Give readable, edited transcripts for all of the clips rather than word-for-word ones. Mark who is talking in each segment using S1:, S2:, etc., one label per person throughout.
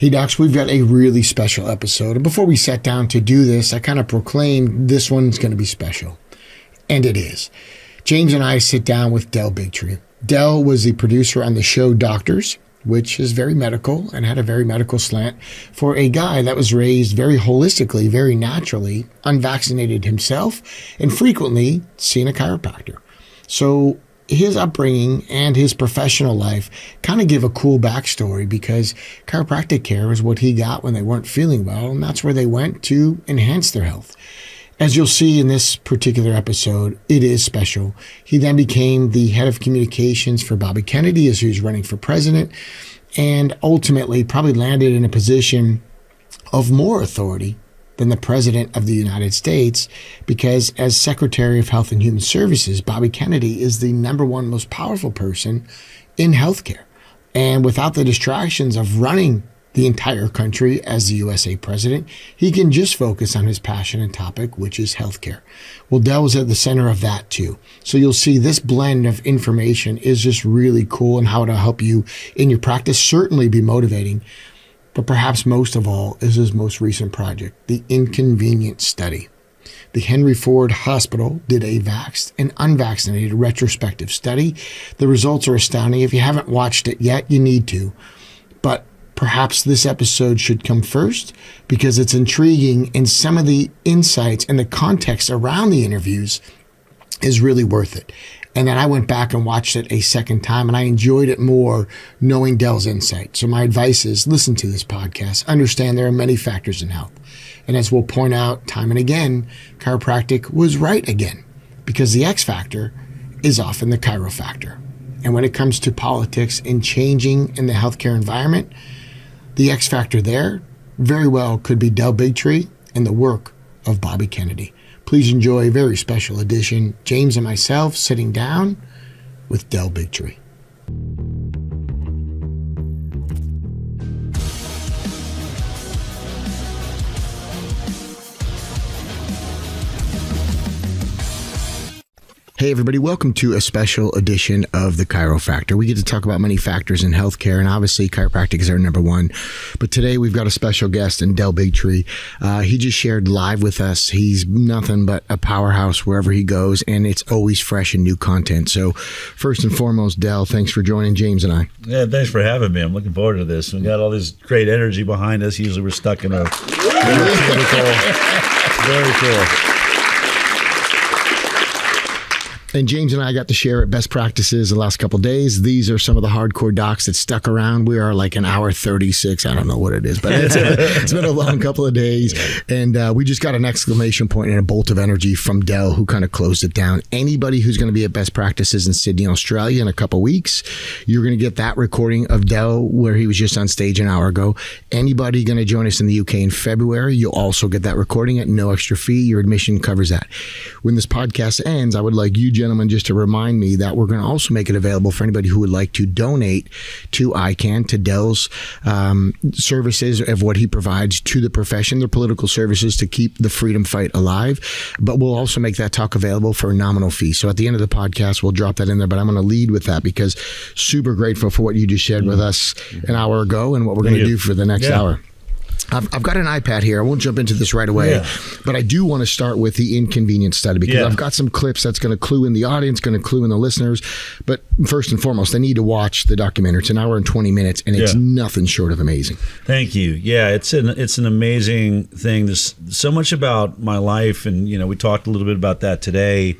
S1: Hey docs, we've got a really special episode. And before we sat down to do this, I kind of proclaimed this one's going to be special. And it is. James and I sit down with Del Bigtree. Del was the producer on the show Doctors, which is very medical and had a very medical slant for a guy that was raised very holistically, very naturally, unvaccinated himself, and frequently seen a chiropractor. So his upbringing and his professional life kind of give a cool backstory because chiropractic care is what he got when they weren't feeling well, and that's where they went to enhance their health. As you'll see in this particular episode, it is special. He then became the head of communications for Bobby Kennedy as he was running for president, and ultimately probably landed in a position of more authority than the President of the United States, because as Secretary of Health and Human Services, Bobby Kennedy is the number one most powerful person in healthcare. And without the distractions of running the entire country as the USA President, he can just focus on his passion and topic, which is healthcare. Well, Del was at the center of that too. So you'll see this blend of information is just really cool, and how it'll help you in your practice, certainly be motivating. But perhaps most of all is his most recent project, the Inconvenient Study. The Henry Ford Hospital did a vaxxed and unvaccinated retrospective study. The results are astounding. If you haven't watched it yet, you need to. But perhaps this episode should come first because it's intriguing, and some of the insights and the context around the interviews is really worth it. And then I went back and watched it a second time, and I enjoyed it more knowing Del's insight. So my advice is listen to this podcast. Understand there are many factors in health. And as we'll point out time and again, chiropractic was right again, because the X factor is often the Chiro Factor. And when it comes to politics and changing in the healthcare environment, the X factor there very well could be Del Bigtree and the work of Bobby Kennedy. Please enjoy a very special edition, James and myself sitting down with Del Bigtree. Hey everybody, welcome to a special edition of the Chiro Factor. We get to talk about many factors in healthcare, and obviously chiropractic is our number one. But today we've got a special guest in Del Bigtree. He just shared live with us. He's nothing but a powerhouse wherever he goes, and it's always fresh and new content. So first and foremost, Del, thanks for joining James and I.
S2: Yeah, thanks for having me. I'm looking forward to this. We got all this great energy behind us. Usually we're stuck in a little cubicle. Very cool.
S1: And James and I got to share at best practices the last couple of days. These are some of the hardcore docs that stuck around. We are like an hour 36. I don't know what it is, but it's been a long couple of days. And we just got an exclamation point and a bolt of energy from Del, who kind of closed it down. Anybody who's going to be at best practices in Sydney, Australia in a couple of weeks, you're going to get that recording of Del where he was just on stage an hour ago. Anybody going to join us in the UK in February, you'll also get that recording at no extra fee. Your admission covers that. When this podcast ends, I would like you gentlemen just to remind me that we're going to also make it available for anybody who would like to donate to ICAN, to Del's services of what he provides to the profession, their political services to keep the freedom fight alive. But we'll also make that talk available for a nominal fee. So at the end of the podcast, we'll drop that in there, but I'm going to lead with that because super grateful for what you just shared with us an hour ago and what we're going to do for the next hour. I've got an iPad here. I won't jump into this right away, but I do want to start with the Inconvenient Study because I've got some clips that's going to clue in the audience, going to clue in the listeners. But first and foremost, they need to watch the documentary. It's an hour and 20 minutes, and it's nothing short of amazing.
S2: Thank you. Yeah, it's an amazing thing. There's so much about my life, and we talked a little bit about that today.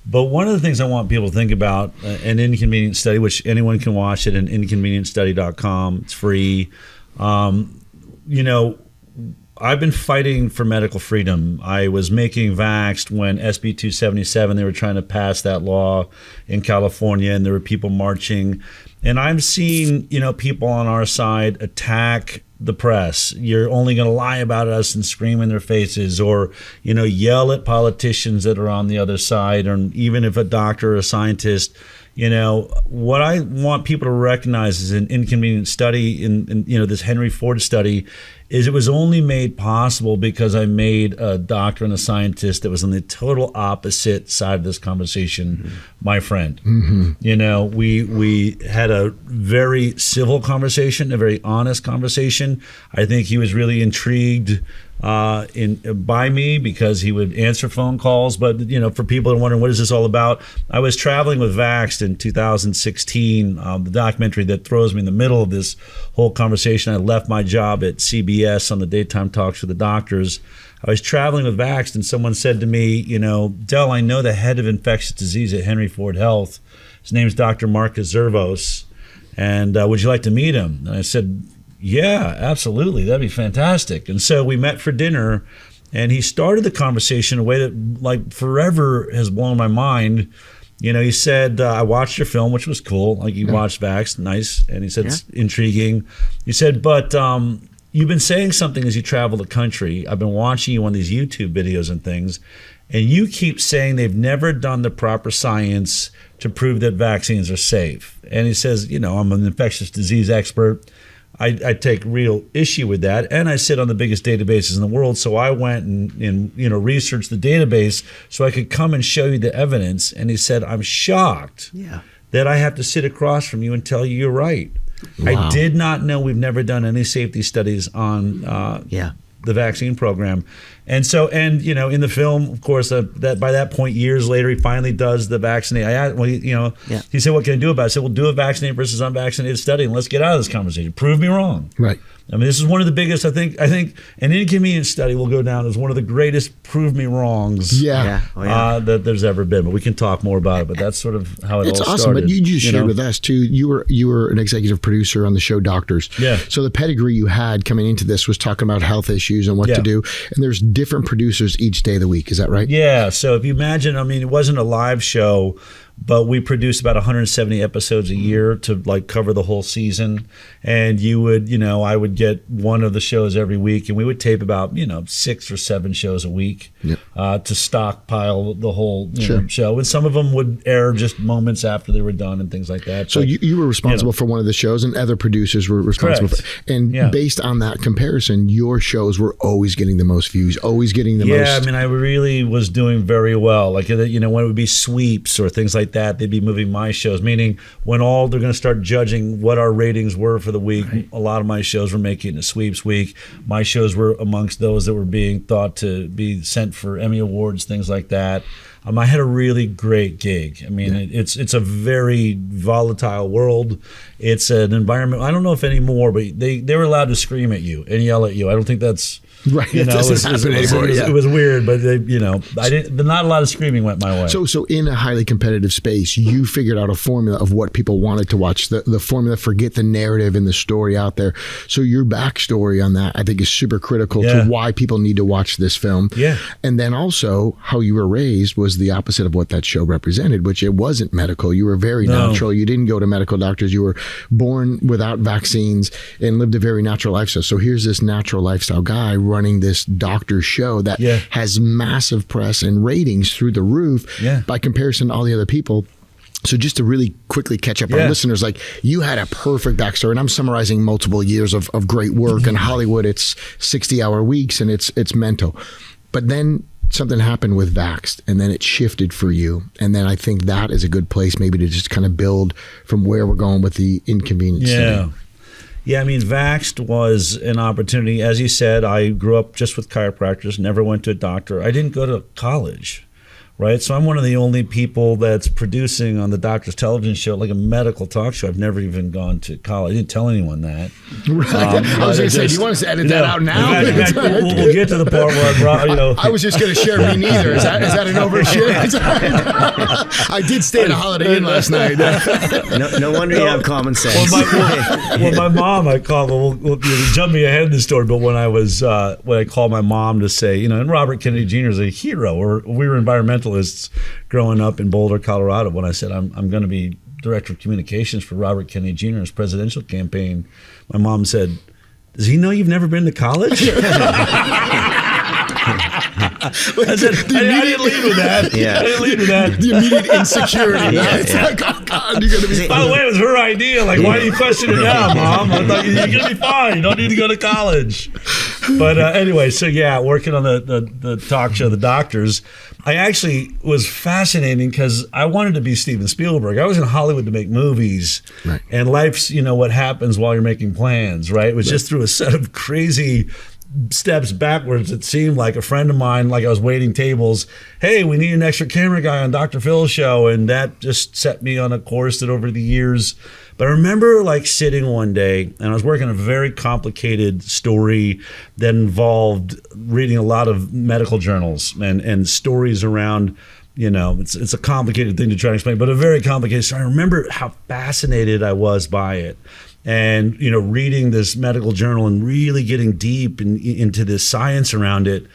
S2: But one of the things I want people to think about, an Inconvenient Study, which anyone can watch it at inconvenientstudy.com. It's free. I've been fighting for medical freedom. I was making vaxxed when SB 277, they were trying to pass that law in California, and there were people marching. And I'm seeing, people on our side attack the press. You're only going to lie about us and scream in their faces, or, yell at politicians that are on the other side. Or even if a doctor or a scientist, what I want people to recognize is an Inconvenient Study in this Henry Ford study is it was only made possible because I made a doctor and a scientist that was on the total opposite side of this conversation, my friend. We had a very civil conversation, a very honest conversation. I think he was really intrigued by me because he would answer phone calls. But for people that are wondering what is this all about, I was traveling with Vaxxed in 2016, the documentary that throws me in the middle of this whole conversation. I left my job at CBS on the daytime talks for the doctors. I was traveling with Vaxxed, and someone said to me, Del, I know the head of infectious disease at Henry Ford Health. His name's Dr. Marcus Zervos, and would you like to meet him? And I said, yeah, absolutely. That'd be fantastic. And so we met for dinner, and he started the conversation in a way that, like, forever has blown my mind. He said, I watched your film, which was cool. Like, you watched Vax, nice. And he said, it's intriguing. He said, but you've been saying something as you travel the country. I've been watching you on these YouTube videos and things, and you keep saying they've never done the proper science to prove that vaccines are safe. And he says, I'm an infectious disease expert. I take real issue with that, and I sit on the biggest databases in the world. So I went and researched the database so I could come and show you the evidence. And he said, I'm shocked that I have to sit across from you and tell you you're right. Wow. I did not know we've never done any safety studies on the vaccine program. And so, in the film, of course, that by that point, years later, he finally does the vaccinate. He said, what can I do about it? I said, well, do a vaccinated versus unvaccinated study, and let's get out of this conversation. Prove me wrong.
S1: Right.
S2: I mean, this is one of the biggest, I think an Inconvenient Study will go down as one of the greatest prove me wrongs that there's ever been. But we can talk more about it, but that's sort of how it all started. It's awesome,
S1: but you just shared with us, too. You were an executive producer on the show Doctors.
S2: Yeah.
S1: So the pedigree you had coming into this was talking about health issues and what to do. And there's different producers each day of the week. Is that right?
S2: Yeah. So if you imagine, it wasn't a live show, but we produced about 170 episodes a year to cover the whole season. And you would, I would get one of the shows every week, and we would tape about, 6 or 7 shows a week to stockpile the whole show. And some of them would air just moments after they were done and things like that.
S1: So you were responsible for one of the shows, and other producers were responsible for. And based on that comparison, your shows were always getting the most views, always getting the most.
S2: Yeah, I really was doing very well. Like, when it would be sweeps or things like that, they'd be moving my shows, meaning when they're going to start judging what our ratings were for the week, a lot of my shows were making it a sweeps week. My shows were amongst those that were being thought to be sent for Emmy Awards, things like that. I had a really great gig. It's a very volatile world. It's an environment. I don't know if anymore, but they were allowed to scream at you and yell at you. I don't think that's
S1: right. It
S2: was weird, but not a lot of screaming went my way.
S1: So in a highly competitive space, you figured out a formula of what people wanted to watch. The formula, forget the narrative and the story out there. So your backstory on that, I think, is super critical to why people need to watch this film.
S2: Yeah.
S1: And then also how you were raised was the opposite of what that show represented, which it wasn't medical. You were very natural. You didn't go to medical doctors. You were born without vaccines and lived a very natural lifestyle. So here's this natural lifestyle guy running this doctor show that has massive press and ratings through the roof by comparison to all the other people. So just to really quickly catch up our listeners, you had a perfect backstory, and I'm summarizing multiple years of great work. In Hollywood, it's 60-hour weeks, and it's mental. But then something happened with Vaxxed, and then it shifted for you. And then I think that is a good place maybe to just kind of build from where we're going with the Inconvenient Study.
S2: Yeah, Vaxxed was an opportunity. As you said, I grew up just with chiropractors, never went to a doctor. I didn't go to college. Right, so I'm one of the only people that's producing on the Doctor's television show, like a medical talk show. I've never even gone to college. I didn't tell anyone that.
S1: Right. I was going to say, do you want us to edit that out now?
S2: We'll get to the part where
S1: I was just going to share me neither. Is that an overshare? I did stay at a Holiday Inn last night.
S3: No wonder you have common sense.
S2: My mom, I called. Well, jump me ahead in the story, but when I called my mom to say, and Robert Kennedy Jr. is a hero, or we were environmentalists growing up in Boulder, Colorado. When I said I'm going to be director of communications for Robert Kennedy Jr.'s presidential campaign, my mom said, "Does he know you've never been to college?" I said, I didn't lead with that.
S3: Yeah.
S2: I didn't lead with that.
S1: The immediate insecurity.
S3: Yeah,
S1: It's
S3: yeah.
S1: like, oh God, you're gonna be.
S2: By the way, it was her idea. Like, why do you question it now, Mom? I thought you're gonna be fine. You don't need to go to college. But anyway, so yeah, working on the talk show, The Doctors, I actually was fascinating because I wanted to be Steven Spielberg. I was in Hollywood to make movies,
S1: Right.
S2: and life's what happens while you're making plans, right? It was just through a set of crazy steps backwards. It seemed like a friend of mine, like I was waiting tables. Hey, we need an extra camera guy on Dr. Phil's show, and that just set me on a course that over the years. But I remember like sitting one day, and I was working on a very complicated story that involved reading a lot of medical journals and stories around. It's a complicated thing to try to explain, but a very complicated story. I remember how fascinated I was by it. And, reading this medical journal and really getting deep into this science around it.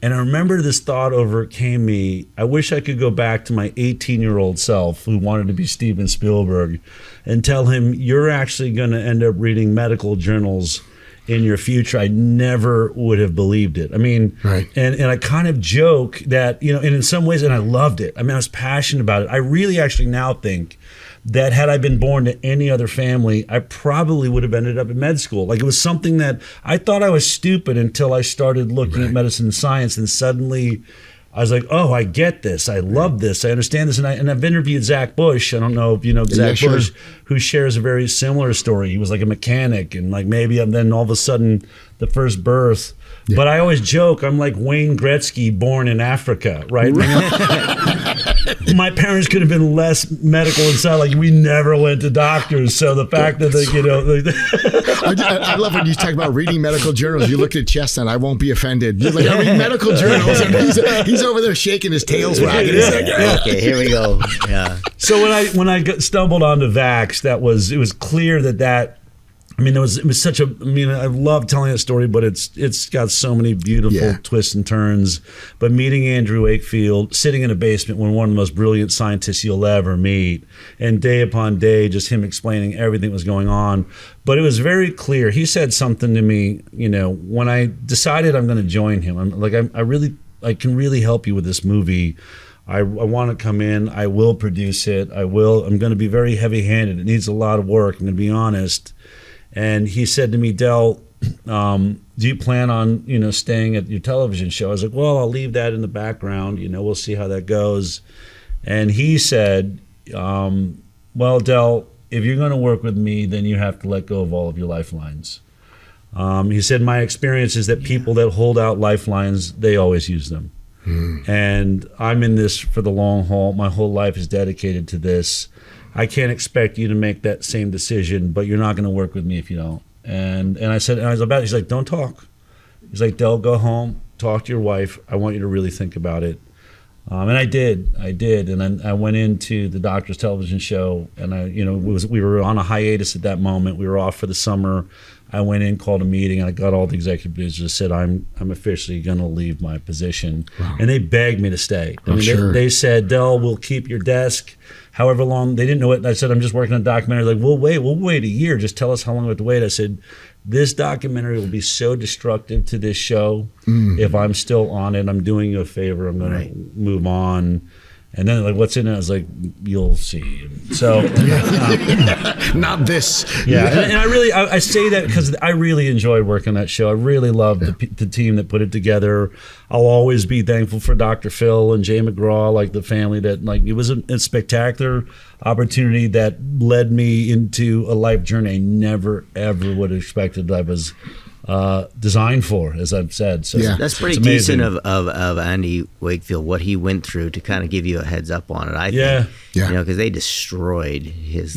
S2: And I remember this thought overcame me. I wish I could go back to my 18-year-old self who wanted to be Steven Spielberg and tell him, you're actually going to end up reading medical journals in your future. I never would have believed it. I mean,
S1: right.
S2: and I kind of joke that, and in some ways, and I loved it. I mean, I was passionate about it. I really actually now think that had I been born to any other family, I probably would have ended up in med school. Like, it was something that I thought I was stupid until I started looking at medicine and science, and suddenly I was like, oh, I get this. I love this. I understand this. And I've interviewed Zach Bush. I don't know if you know Zach Bush, who shares a very similar story. He was like a mechanic, and like maybe then all of a sudden the first birth. Yeah. But I always joke, I'm like Wayne Gretzky born in Africa, right? My parents could have been less medical inside. Like, we never went to doctors. So the fact that they,
S1: I love when you talk about reading medical journals. You look at Chestnut, I won't be offended. You're like, I read medical journals, and he's over there shaking his tails wagging. He's like,
S3: okay, here we go. Yeah.
S2: So when I stumbled onto Vax, it was clear that. I mean, it was such a. I mean, I love telling that story, but it's got so many beautiful twists and turns. But meeting Andrew Wakefield, sitting in a basement with one of the most brilliant scientists you'll ever meet, and day upon day, just him explaining everything that was going on. But it was very clear. He said something to me, when I decided I'm going to join him. I'm like, I can really help you with this movie. I want to come in. I will produce it. I'm going to be very heavy-handed. It needs a lot of work. I'm going to be honest. And he said to me, Del, do you plan on, staying at your television show? I was like, well, I'll leave that in the background. We'll see how that goes. And he said, well, Del, if you're going to work with me, then you have to let go of all of your lifelines. He said, my experience is that people that hold out lifelines, they always use them. And I'm in this for the long haul. My whole life is dedicated to this. I can't expect you to make that same decision, but you're not going to work with me if you don't. And I said, and I was about it. He's like, don't talk. He's like, Del, go home, talk to your wife. I want you to really think about it. And I did. And then I went into the Doctor's television show, and we were on a hiatus at that moment. We were off for the summer. I went in, called a meeting, and I got all the executive producers, said, I'm officially going to leave my position. Wow. And they begged me to stay. They said, Del, we'll keep your desk however long. They didn't know it. And I said, I'm just working on a documentary. Like, we'll wait a year. Just tell us how long we have to wait. I said, this documentary will be so destructive to this show. If I'm still on it, I'm doing you a favor. I'm going to move on. And then, like, what's in it? I was like, you'll see. So,
S1: not this.
S2: Yeah, and I say that because I really enjoyed working on that show. I really loved the team that put it together. I'll always be thankful for Dr. Phil and Jay McGraw, like the family that, like, it was a spectacular opportunity that led me into a life journey I never, ever would have expected I was designed for, as I've said. So
S3: that's pretty decent of Andy Wakefield, what he went through to kind of give you a heads up on it. I think, because they destroyed his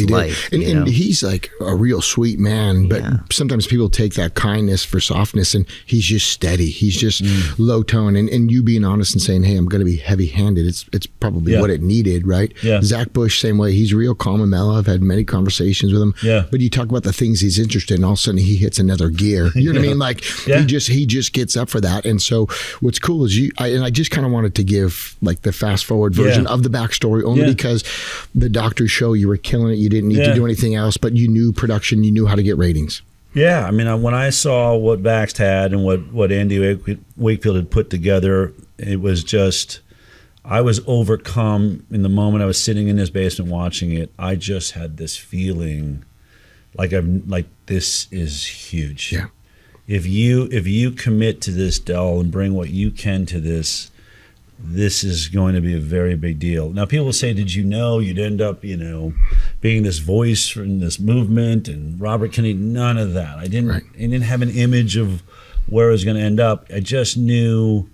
S3: life.
S1: And he's like a real sweet man, but sometimes people take that kindness for softness, and he's just steady. He's just low tone, and you being honest and saying, hey, I'm going to be heavy handed. It's probably what it needed, right? Yeah. Zach Bush, same way. He's real calm and mellow. I've had many conversations with him. Yeah. But you talk about the things he's interested in, all of a sudden he hits another gear. You know what I mean? Like he just gets up for that. And so what's cool is I just kind of wanted to give like the fast forward version of the backstory only because the Doctor show, you were killing it. You didn't need to do anything else, but you knew production, you knew how to get ratings.
S2: Yeah, I mean, when I saw what Vaxxed had and what Andy Wakefield had put together, it was just, I was overcome in the moment I was sitting in his basement watching it. I just had this feeling like this is huge.
S1: Yeah.
S2: If you commit to this, Del, and bring what you can to this is going to be a very big deal. Now, people will say, did you know you'd end up, being this voice in this movement and Robert Kennedy? None of that. I didn't have an image of where it was going to end up. I just knew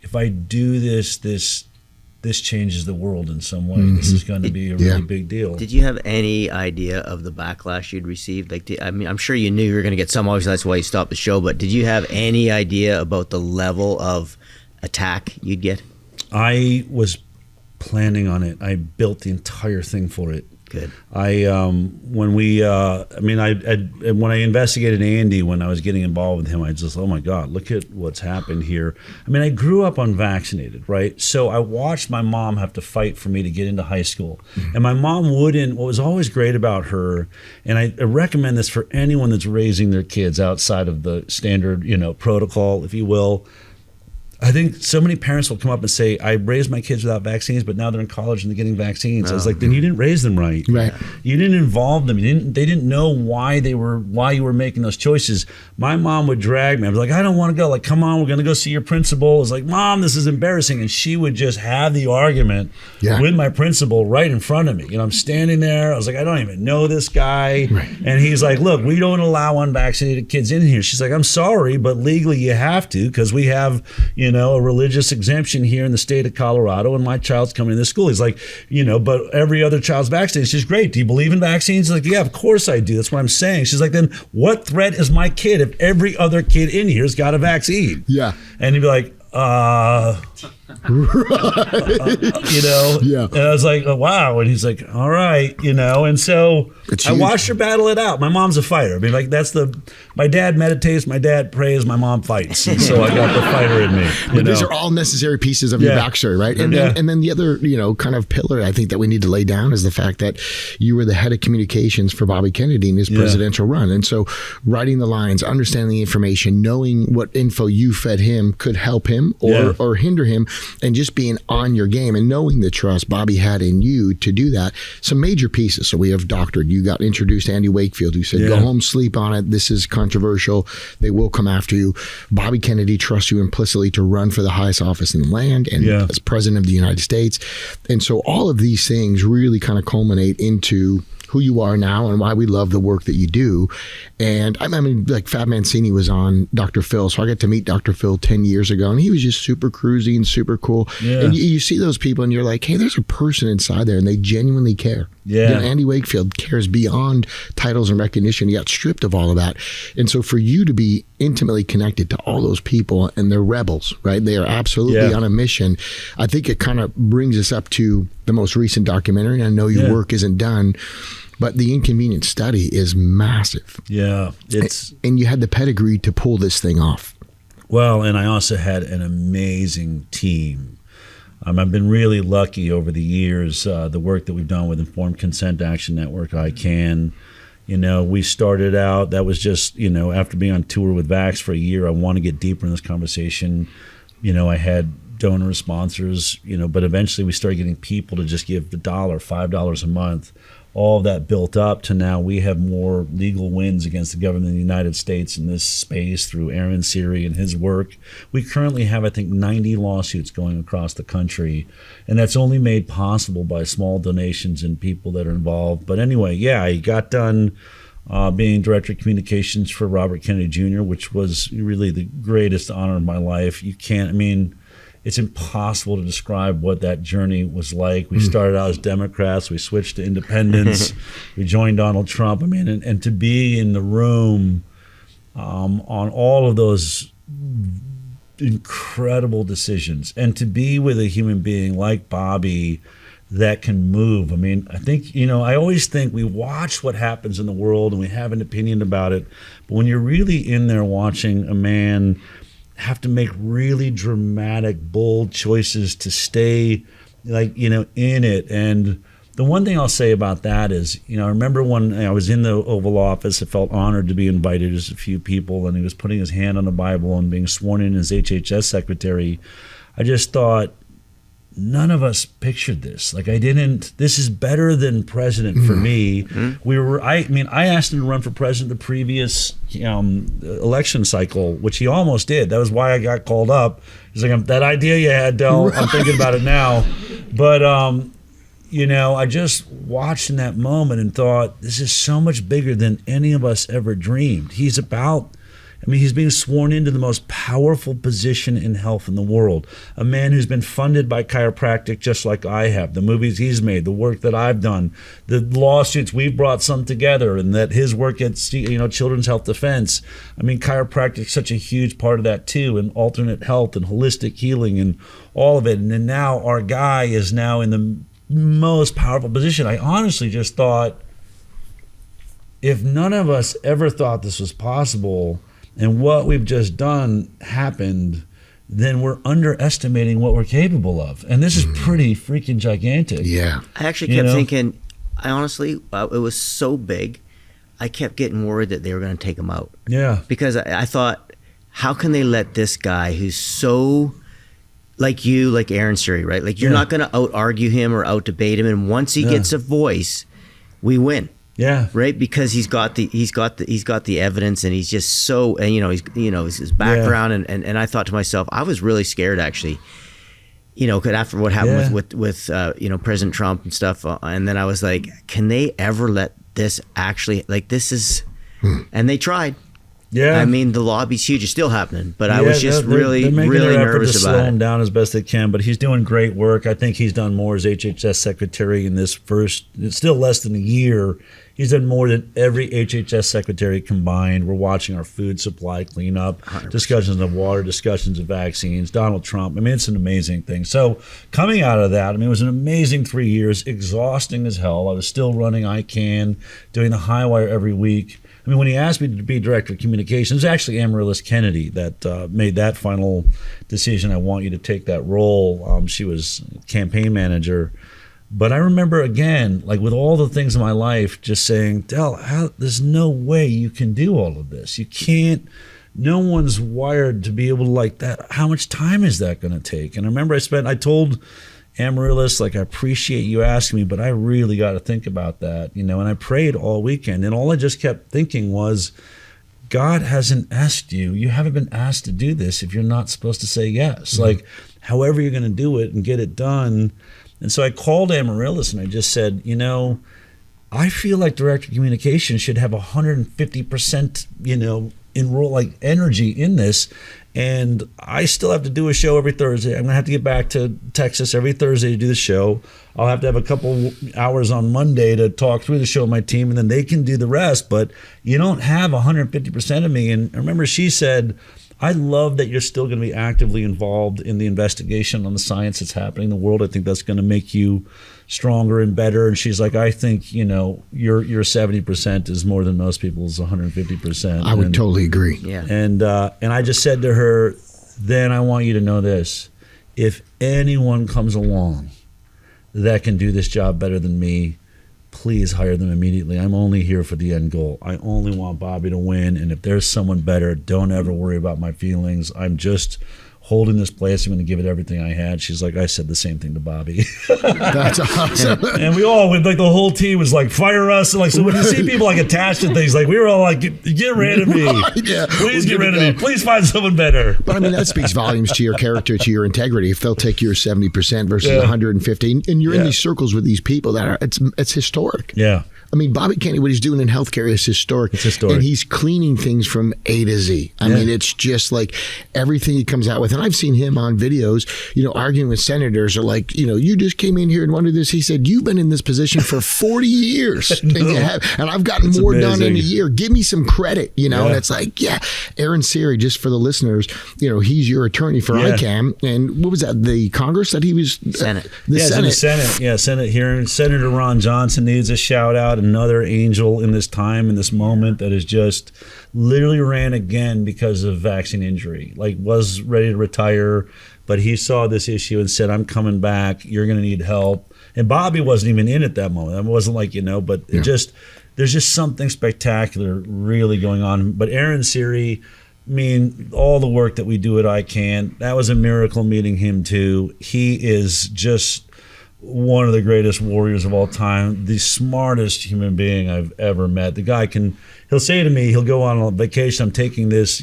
S2: if I do this changes the world in some way. Mm-hmm. This is going to be a really big deal.
S3: Did you have any idea of the backlash you'd received? I'm sure you knew you were going to get some. Obviously, that's why you stopped the show. But did you have any idea about the level of attack you'd get?
S2: I was planning on it. I built the entire thing for it.
S3: Good.
S2: When I investigated Andy, when I was getting involved with him, I just, oh my God, look at what's happened here. I mean, I grew up unvaccinated, right? So I watched my mom have to fight for me to get into high school. Mm-hmm. And my mom wouldn't, what was always great about her, and I recommend this for anyone that's raising their kids outside of the standard, protocol, if you will. I think so many parents will come up and say, I raised my kids without vaccines, but now they're in college and they're getting vaccines. I was like, then you didn't raise them right.
S1: Right.
S2: You didn't involve them. They didn't know why you were making those choices. My mom would drag me. I was like, I don't want to go. Like, come on, we're going to go see your principal. I was like, Mom, this is embarrassing. And she would just have the argument with my principal right in front of me. I'm standing there. I was like, I don't even know this guy. Right. And he's like, look, we don't allow unvaccinated kids in here. She's like, I'm sorry, but legally you have to, because we have, a religious exemption here in the state of Colorado, and my child's coming to this school. He's like, but every other child's vaccinated. She's great. Do you believe in vaccines? He's like, yeah, of course I do. That's what I'm saying. She's like, then what threat is my kid if every other kid in here's got a vaccine?
S1: Yeah.
S2: And he'd be like,
S1: Yeah.
S2: And I was like, oh, wow. And he's like, all right, and so I watched her battle it out. My mom's a fighter. I mean, like, my dad meditates, my dad prays, my mom fights. And so I got the fighter in me.
S1: But these are all necessary pieces of your backstory, right? And then the other, kind of pillar I think that we need to lay down is the fact that you were the head of communications for Bobby Kennedy in his presidential run. And so writing the lines, understanding the information, knowing what info you fed him could help him or hinder him, and just being on your game and knowing the trust Bobby had in you to do that. Some major pieces. So we have doctored. You got introduced to Andy Wakefield, who said, go home, sleep on it. This is controversial. They will come after you. Bobby Kennedy trusts you implicitly to run for the highest office in the land and as president of the United States. And so all of these things really kind of culminate into who you are now and why we love the work that you do. And I mean, like Fab Mancini was on Dr. Phil, so I got to meet Dr. Phil 10 years ago, and he was just super cruisy and super cool. Yeah. And you see those people and you're like, hey, there's a person inside there and they genuinely care. Yeah. Andy Wakefield cares beyond titles and recognition. He got stripped of all of that. And so for you to be intimately connected to all those people, and they're rebels, right? They are absolutely on a mission. I think it kind of brings us up to the most recent documentary. I know your work isn't done, but the Inconvenient Study is massive.
S2: Yeah.
S1: And you had the pedigree to pull this thing off.
S2: Well, and I also had an amazing team. I've been really lucky over the years, the work that we've done with Informed Consent Action Network, ICAN. We started out, that was just, after being on tour with Vax for a year, I want to get deeper in this conversation. I had donor sponsors, but eventually we started getting people to just give the $5 a month. All of that built up to now we have more legal wins against the government of the United States in this space through Aaron Siri and his work. We currently have, I think, 90 lawsuits going across the country, and that's only made possible by small donations and people that are involved. But anyway, I got done being director of communications for Robert Kennedy Jr., which was really the greatest honor of my life. It's impossible to describe what that journey was like. We started out as Democrats. We switched to independents. We joined Donald Trump. And to be in the room on all of those incredible decisions, and to be with a human being like Bobby that can move. I think, I always think we watch what happens in the world and we have an opinion about it. But when you're really in there watching a man have to make really dramatic, bold choices to stay in it. And the one thing I'll say about that is, I remember when I was in the Oval Office, I felt honored to be invited as a few people, and he was putting his hand on the Bible and being sworn in as HHS secretary. I just thought, none of us pictured this. This is better than president for me. I asked him to run for president the previous election cycle, which he almost did. That was why I got called up. He's like, that idea you had, Del, I'm thinking about it now. But, I just watched in that moment and thought, this is so much bigger than any of us ever dreamed. He's being sworn into the most powerful position in health in the world. A man who's been funded by chiropractic just like I have. The movies he's made, the work that I've done, the lawsuits we've brought some together, and that his work at Children's Health Defense. Chiropractic is such a huge part of that too, and alternate health and holistic healing and all of it. And then now our guy is now in the most powerful position. I honestly just thought, if none of us ever thought this was possible, and what we've just done happened, then we're underestimating what we're capable of. And this is pretty freaking gigantic.
S1: Yeah.
S3: I actually kept thinking, it was so big, I kept getting worried that they were going to take him out.
S2: Yeah.
S3: Because I thought, how can they let this guy who's so like you, like Aaron Suri, right? Like you're not going to out-argue him or out-debate him. And once he gets a voice, we win.
S2: Yeah.
S3: Right, because he's got the evidence, and he's just so, and his background, and I thought to myself, I was really scared actually, after what happened with President Trump and stuff, and then I was like, can they ever let this actually, this is, and they tried. Yeah, the lobby's huge. It's still happening, but I was just really nervous about it.
S2: Slow him down as best they can, but he's doing great work. I think he's done more as HHS secretary in this it's still less than a year. He's done more than every HHS secretary combined. We're watching our food supply clean up, 100%. Discussions of water, discussions of vaccines, Donald Trump. It's an amazing thing. So coming out of that, it was an amazing 3 years, exhausting as hell. I was still running ICAN, doing the high wire every week. When he asked me to be director of communications, it was actually Amaryllis Kennedy that made that final decision. I want you to take that role. She was campaign manager. But I remember, again, with all the things in my life, just saying, Del, there's no way you can do all of this. You can't. No one's wired to be able to like that. How much time is that going to take? And I remember I told Amaryllis, I appreciate you asking me, but I really got to think about that, and I prayed all weekend. And all I just kept thinking was, God hasn't asked you. You haven't been asked to do this if you're not supposed to say yes. Mm-hmm. However you're going to do it and get it done. And so I called Amaryllis and I just said, I feel like director of communications should have 150%, enroll energy in this. And I still have to do a show every Thursday. I'm going to have to get back to Texas every Thursday to do the show. I'll have to have a couple hours on Monday to talk through the show with my team, and then they can do the rest. But you don't have 150% of me. And I remember she said, I love that you're still going to be actively involved in the investigation on the science that's happening in the world. I think that's going to make you stronger and better. And she's like, I think, your 70% is more than most people's 150%.
S1: I would totally agree.
S3: Yeah.
S2: And I just said to her, then I want you to know this. If anyone comes along that can do this job better than me, please hire them immediately. I'm only here for the end goal. I only want Bobby to win. And if there's someone better, don't ever worry about my feelings. I'm just holding this place. I'm going to give it everything I had. She's like, I said the same thing to Bobby.
S1: That's awesome.
S2: And we all, the whole team was like, fire us. And so when you see people attached to things, we were all like, get rid of me.
S1: Yeah,
S2: please get rid of me. Please find someone better.
S1: But that speaks volumes to your character, to your integrity. If they'll take your 70% versus 150, and you're in these circles with these people that it's historic.
S2: Yeah.
S1: Bobby Kennedy, what he's doing in healthcare is historic.
S2: It's historic.
S1: And he's cleaning things from A to Z. It's just everything he comes out with. And I've seen him on videos, arguing with senators or you just came in here and wanted this. He said, you've been in this position for 40 years. And I've gotten more done in a year. Give me some credit, And it's Aaron Siri, just for the listeners, he's your attorney for ICAN. And what was that? The Congress that he was?
S3: Senate.
S1: The Senate.
S2: Senate hearing. Senator Ron Johnson needs a shout out. Another angel in this time, in this moment, that is just literally ran again because of vaccine injury. Was ready to retire, but he saw this issue and said, I'm coming back. You're going to need help. And Bobby wasn't even in at that moment. It wasn't like, but there's just something spectacular really going on. But Aaron Siri, I mean, all the work that we do at ICAN, that was a miracle meeting him too. He is just one of the greatest warriors of all time, the smartest human being I've ever met. The guy he'll say to me, he'll go on a vacation, I'm taking this,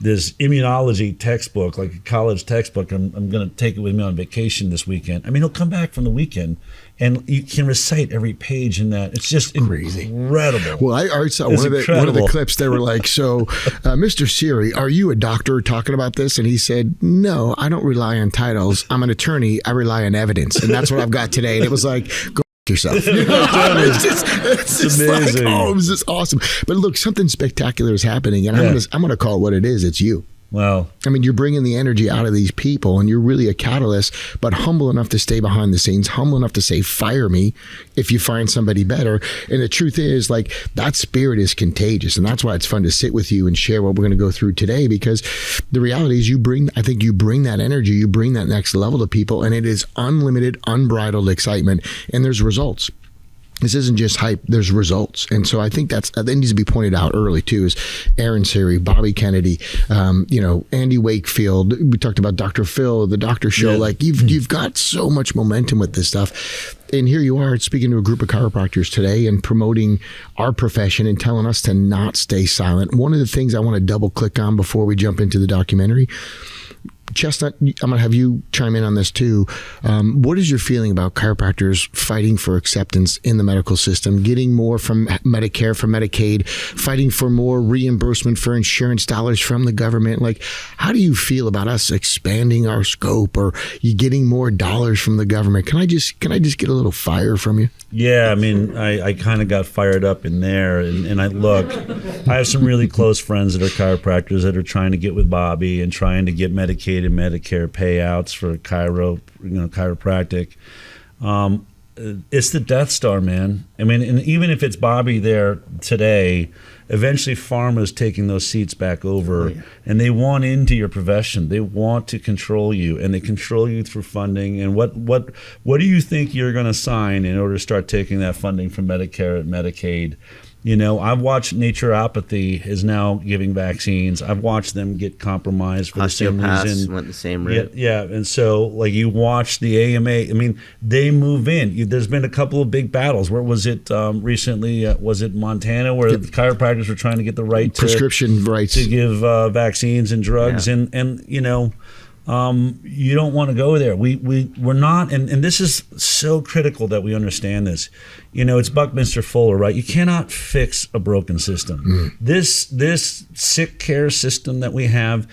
S2: this immunology textbook, like a college textbook. I'm going to take it with me on vacation this weekend. I mean, he'll come back from the weekend and you can recite every page in that. It's just crazy, incredible.
S1: Well, I saw one of the clips. They were like, so, Mr. Siri, are you a doctor talking about this? And he said, no, I don't rely on titles. I'm an attorney. I rely on evidence. And that's what I've got today. And it was like, go yourself. It's just amazing. Like, it was just awesome. But look, something spectacular is happening, and I'm gonna call it what it is. It's you.
S2: Well,
S1: I mean, you're bringing the energy out of these people, and you're really a catalyst, but humble enough to stay behind the scenes, humble enough to say, fire me if you find somebody better. And the truth is, like, that spirit is contagious, and that's why it's fun to sit with you and share what we're going to go through today, because the reality is you bring that energy, you bring that next level to people, and it is unlimited, unbridled excitement, and there's results. This isn't just hype, there's results. And so I think that needs to be pointed out early too, is Aaron Siri, Bobby Kennedy, Andy Wakefield. We talked about Dr. Phil, the Doctor Show. Yeah. Like you've got so much momentum with this stuff. And here you are speaking to a group of chiropractors today and promoting our profession and telling us to not stay silent. One of the things I want to double click on before we jump into the documentary, Chestnut, I'm going to have you chime in on this too. What is your feeling about chiropractors fighting for acceptance in the medical system, getting more from Medicare, from Medicaid, fighting for more reimbursement for insurance dollars from the government? Like, how do you feel about us expanding our scope, or you getting more dollars from the government? Can I just get a little fire from you?
S2: Yeah, I mean, I kind of got fired up in there, and I have some really close friends that are chiropractors that are trying to get with Bobby and trying to get Medicaid and Medicare payouts for chiropractic. It's the Death Star, man. I mean, and even if it's Bobby there today, eventually pharma's taking those seats back over, and they want into your profession. They want to control you, and they control you through funding. And what do you think you're going to sign in order to start taking that funding from Medicare and Medicaid? I've watched naturopathy is now giving vaccines. I've watched them get compromised for the same reason.
S3: Went the same route.
S2: Yeah, and so like you watch the AMA. I mean, they move in. There's been a couple of big battles. Where was it recently? Was it Montana, where the chiropractors were trying to get the right
S1: prescription rights
S2: to give vaccines and drugs, and you don't want to go there. We're not, and this is so critical that we understand this. It's Buckminster Fuller, right? You cannot fix a broken system. This sick care system that we have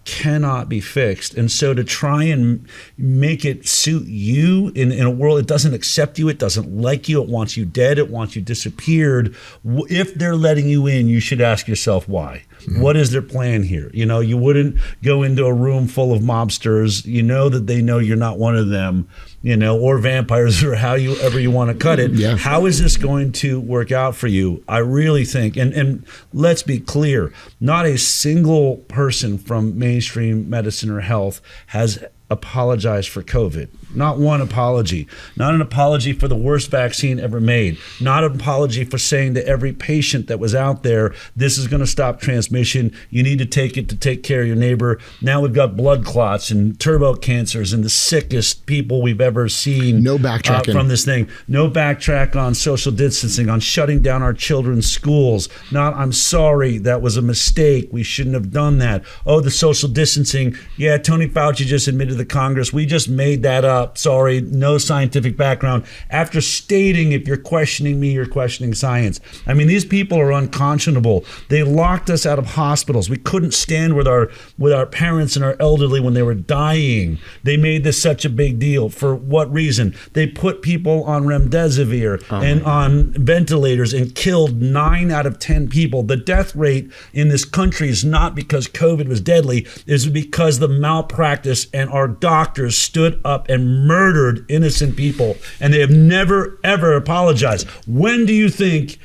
S2: cannot be fixed. And so to try and make it suit you in a world it doesn't accept you, it doesn't like you, it wants you dead, it wants you disappeared. If they're letting you in, you should ask yourself why. What is their plan here? You wouldn't go into a room full of mobsters, that they know you're not one of them, or vampires, or however you want to cut it. Yeah. How is this going to work out for you? I really think, and let's be clear, not a single person from mainstream medicine or health has apologized for COVID. Not one apology. Not an apology for the worst vaccine ever made. Not an apology for saying to every patient that was out there, this is going to stop transmission. You need to take it to take care of your neighbor. Now we've got blood clots and turbo cancers and the sickest people we've ever seen.
S1: No backtracking
S2: from this thing. No backtrack on social distancing, on shutting down our children's schools. Not, I'm sorry, that was a mistake. We shouldn't have done that. Oh, the social distancing. Yeah, Tony Fauci just admitted to Congress, we just made that up. Sorry, no scientific background. After stating, if you're questioning me, you're questioning science. I mean, these people are unconscionable. They locked us out of hospitals. We couldn't stand with our parents and our elderly when they were dying. They made this such a big deal. For what reason? They put people on remdesivir and on ventilators and killed 9 out of 10 people. The death rate in this country is not because COVID was deadly, it's because the malpractice and our doctors stood up and murdered innocent people, and they have never ever apologized. When do you think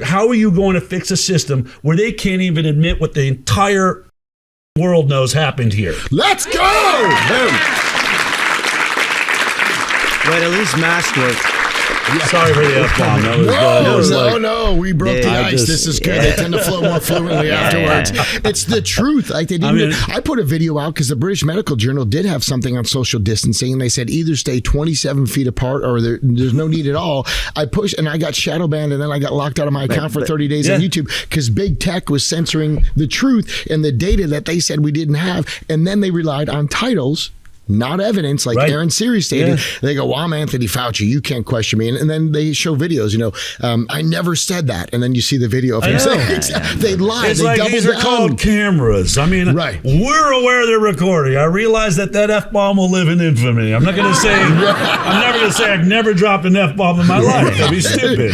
S2: how are you going to fix a system where they can't even admit what the entire world knows happened here?
S1: Let's go!
S3: But at least masks work.
S2: Sorry for the F-bomb. That was good.
S1: No, we broke the ice. This is good. They tend to flow more fluently afterwards. It's the truth. Like I put a video out because the British Medical Journal did have something on social distancing, and they said either stay 27 feet apart or there's no need at all. I pushed, and I got shadow banned, and then I got locked out of my account for 30 days on YouTube because big tech was censoring the truth and the data that they said we didn't have, and then they relied on titles, not evidence, like Aaron Siri stated. They go, well, I'm Anthony Fauci. You can't question me. And then they show videos, I never said that. And then you see the video of him saying, they lied.
S2: It's
S1: they
S2: like these are called cameras. I mean, we're aware they're recording. I realize that F-bomb will live in infamy. I'm not going to say, I'm never going to say I've never dropped an F-bomb in my life. That'd be stupid,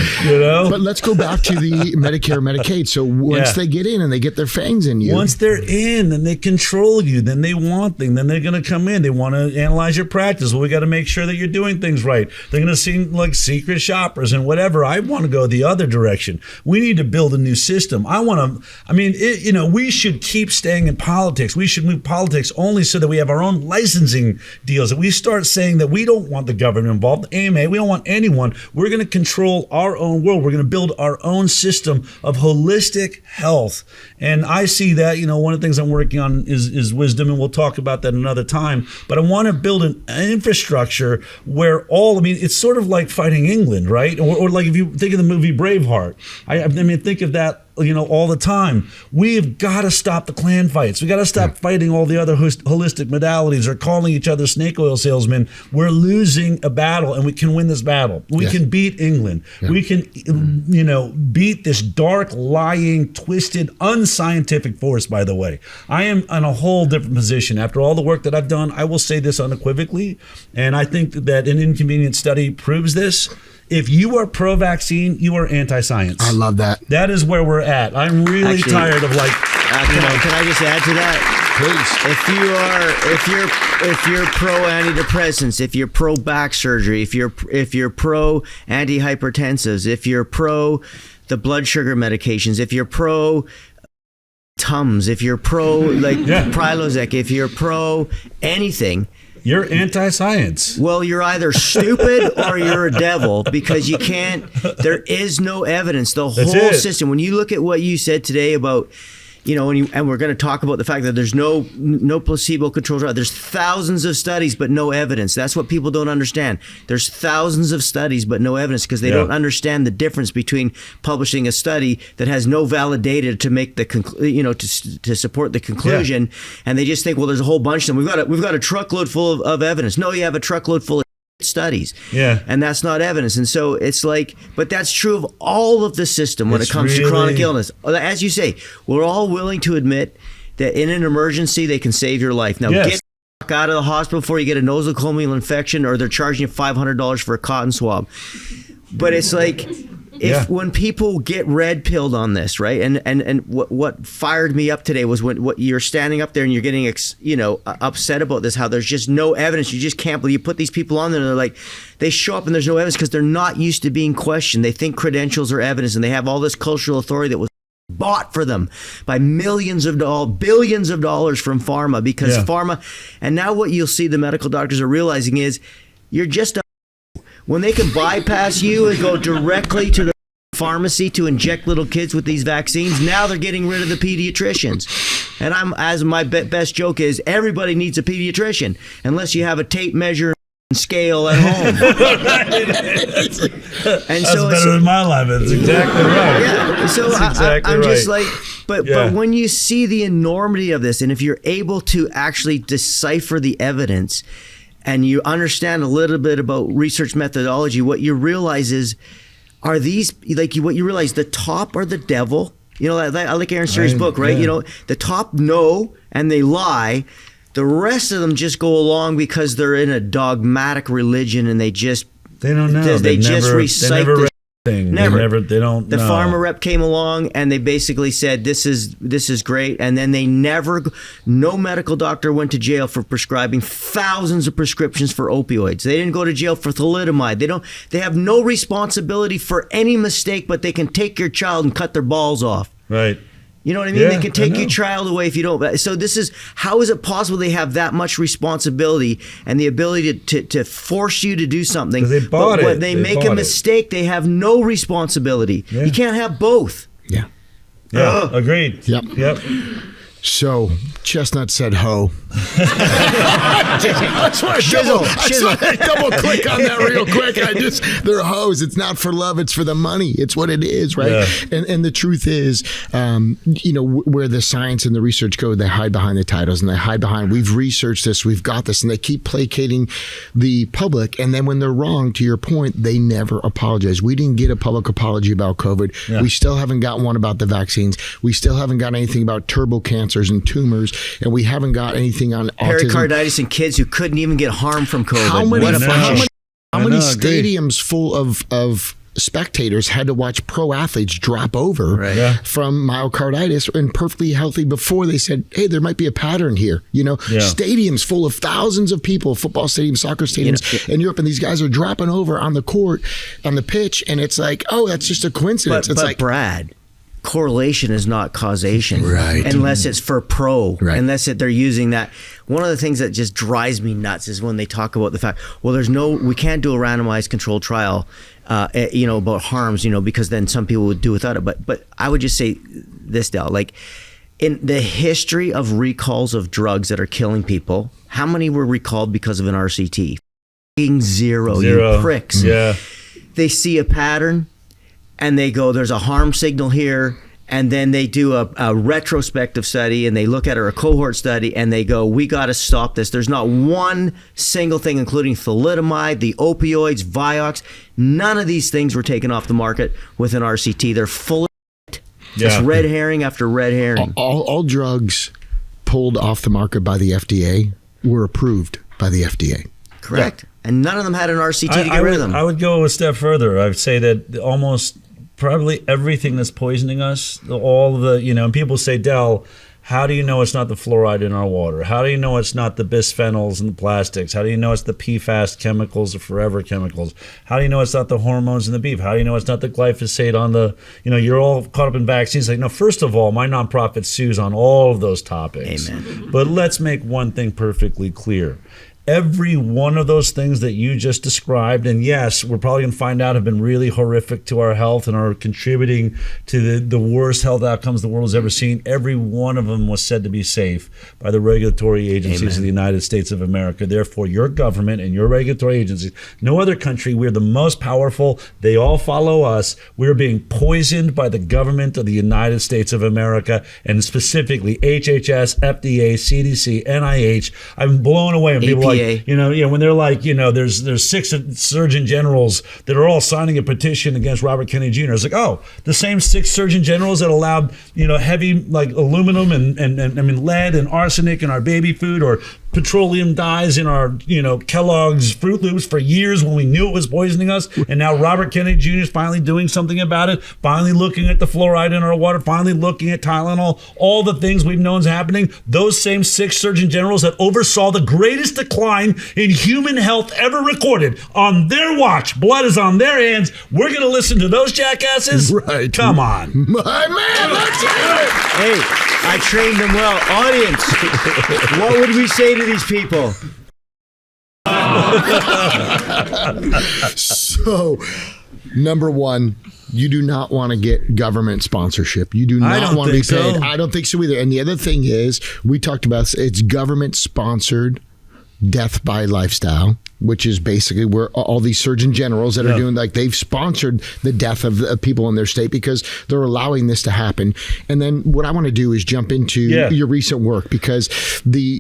S2: But
S1: let's go back to the Medicare, Medicaid. So once they get in and they get their fangs in you.
S2: Once they're in, then they control you. Then they want things. Then they're going to come in. They want to analyze your practice. Well, we got to make sure that you're doing things right. They're going to seem like secret shoppers and whatever. I want to go the other direction. We need to build a new system. We should keep staying in politics. We should move politics only so that we have our own licensing deals. That we start saying that we don't want the government involved, the AMA, we don't want anyone. We're going to control our own world. We're going to build our own system of holistic health. And I see that, one of the things I'm working on is wisdom, and we'll talk about that another time. But I want to build an infrastructure where it's sort of like fighting England, right? Or like if you think of the movie Braveheart, I think of that, all the time. We've got to stop the clan fights. We got to stop fighting all the other holistic modalities or calling each other snake oil salesmen. We're losing a battle, and we can win this battle. We can beat England. We can, beat this dark, lying, twisted, unscientific force, by the way. I am in a whole different position. After all the work that I've done, I will say this unequivocally, and I think that an Inconvenient Study proves this. If you are pro-vaccine, you are anti-science.
S1: I love that.
S2: That is where we're at. I'm really tired of can
S3: I just add to that?
S1: Please.
S3: If you're pro antidepressants, if you're pro back surgery, if you're pro antihypertensives, if you're pro the blood sugar medications, if you're pro Tums, if you're pro Prilosec, if you're pro anything,
S2: you're anti-science.
S3: Well, you're either stupid or you're a devil, because there is no evidence. The whole system, when you look at what you said today about, and we're going to talk about the fact that there's no placebo control trial. There's thousands of studies, but no evidence. That's what people don't understand. There's thousands of studies, but no evidence, because they don't understand the difference between publishing a study that has no valid data to make the to support the conclusion, and they just think, well, there's a whole bunch of them. We've got a truckload full of evidence. No, you have a truckload full of studies, and that's not evidence. And so it's like, but that's true of all of the system when it comes to chronic illness. As you say, we're all willing to admit that in an emergency they can save your life. Now get out of the hospital before you get a nosocomial infection, or they're charging you $500 for a cotton swab. But it's like, when people get red pilled on this, right? And what fired me up today was when you're standing up there and you're getting upset about this, how there's just no evidence. You just can't believe you put these people on there, and they're like, they show up and there's no evidence because they're not used to being questioned. They think credentials are evidence, and they have all this cultural authority that was bought for them by billions of dollars from pharma, because pharma. And now what you'll see the medical doctors are realizing is you're just when they can bypass you and go directly to the pharmacy to inject little kids with these vaccines. Now they're getting rid of the pediatricians. And my best joke is, everybody needs a pediatrician, unless you have a tape measure and scale at home.
S2: That's better than my life. That's exactly right.
S3: Yeah. So I'm just like, but when you see the enormity of this, and if you're able to actually decipher the evidence, and you understand a little bit about research methodology, what you realize is, what you realize, the top are the devil. I like Aaron Siri's book, right? The top know and they lie. The rest of them just go along because they're in a dogmatic religion, and they don't know. They just recite the thing. They don't. The pharma rep came along and they basically said, this is great, and then no medical doctor went to jail for prescribing thousands of prescriptions for opioids. They didn't go to jail for thalidomide. They have no responsibility for any mistake, but they can take your child and cut their balls off.
S2: Right.
S3: You know what I mean? They can take your child away if you don't. So how is it possible they have that much responsibility and the ability to force you to do something?
S2: Because they bought it.
S3: When they make a mistake, they have no responsibility. You can't have both.
S1: Yeah.
S2: Yeah, agreed.
S1: Yep. So, Chestnut said ho. I just want to double click on that real quick. They're hoes. It's not for love. It's for the money. It's what it is, right? Yeah. And the truth is, where the science and the research go, they hide behind the titles and they hide behind, we've researched this, we've got this, and they keep placating the public. And then when they're wrong, to your point, they never apologize. We didn't get a public apology about COVID. Yeah. We still haven't gotten one about the vaccines. We still haven't got anything about turbo cancers and tumors, and we haven't got anything on autism.
S3: Pericarditis in kids who couldn't even get harmed from COVID.
S1: How many stadiums full of spectators had to watch pro athletes drop over from myocarditis and perfectly healthy before they said, hey, there might be a pattern here. Stadiums full of thousands of people, football stadiums, soccer stadiums in Europe, and these guys are dropping over on the court, on the pitch, and it's like, oh, that's just a coincidence.
S3: But Brad, correlation is not causation, unless it's for unless they're using that. One of the things that just drives me nuts is when they talk about the fact, well, we can't do a randomized controlled trial, about harms, because then some people would do without it. But I would just say this, Del, like in the history of recalls of drugs that are killing people, how many were recalled because of an RCT? Zero. You pricks.
S2: Yeah.
S3: They see a pattern, and they go, there's a harm signal here, and then they do a retrospective study, and they look at a cohort study, and they go, we got to stop this. There's not one single thing, including thalidomide, the opioids, Vioxx. None of these things were taken off the market with an RCT. They're full of shit. Just red herring after red herring.
S1: All drugs pulled off the market by the FDA were approved by the FDA.
S3: Correct. Yeah. And none of them had an RCT to get rid of them.
S2: I would go a step further. I would say that almost probably everything that's poisoning us, all the, and people say, Del, how do you know it's not the fluoride in our water? How do you know it's not the bisphenols and the plastics? How do you know it's the PFAS chemicals, the forever chemicals? How do you know it's not the hormones in the beef? How do you know it's not the glyphosate on the, you're all caught up in vaccines. Like, no, first of all, my nonprofit sues on all of those topics.
S3: Amen.
S2: But let's make one thing perfectly clear. Every one of those things that you just described, and yes, we're probably going to find out have been really horrific to our health and are contributing to the worst health outcomes the world has ever seen. Every one of them was said to be safe by the regulatory agencies of the United States of America. Therefore, your government and your regulatory agencies, no other country, we're the most powerful. They all follow us. We're being poisoned by the government of the United States of America, and specifically HHS, FDA, CDC, NIH. I'm blown away when people like, when they're like, there's 6 surgeon generals that are all signing a petition against Robert Kennedy Jr. It's like, oh, the same 6 surgeon generals that allowed, heavy like aluminum and lead and arsenic in our baby food, or petroleum dyes in our, Kellogg's Fruit Loops for years when we knew it was poisoning us. And now Robert Kennedy Jr. is finally doing something about it, finally looking at the fluoride in our water, finally looking at Tylenol, all the things we've known is happening. Those same 6 surgeon generals that oversaw the greatest decline in human health ever recorded on their watch. Blood is on their hands. We're going to listen to those jackasses?
S1: Right.
S2: Come on.
S1: My man, let's hear it.
S3: Hey, I trained them well. Audience, what would we say to these people?
S1: So, number one, you do not want to get government sponsorship. You do not want to be paid. I don't think so either. And the other thing is, we talked about it's government sponsored death by lifestyle, which is basically where all these surgeon generals that are doing, like, they've sponsored the death of people in their state because they're allowing this to happen. And then what I want to do is jump into your recent work, because the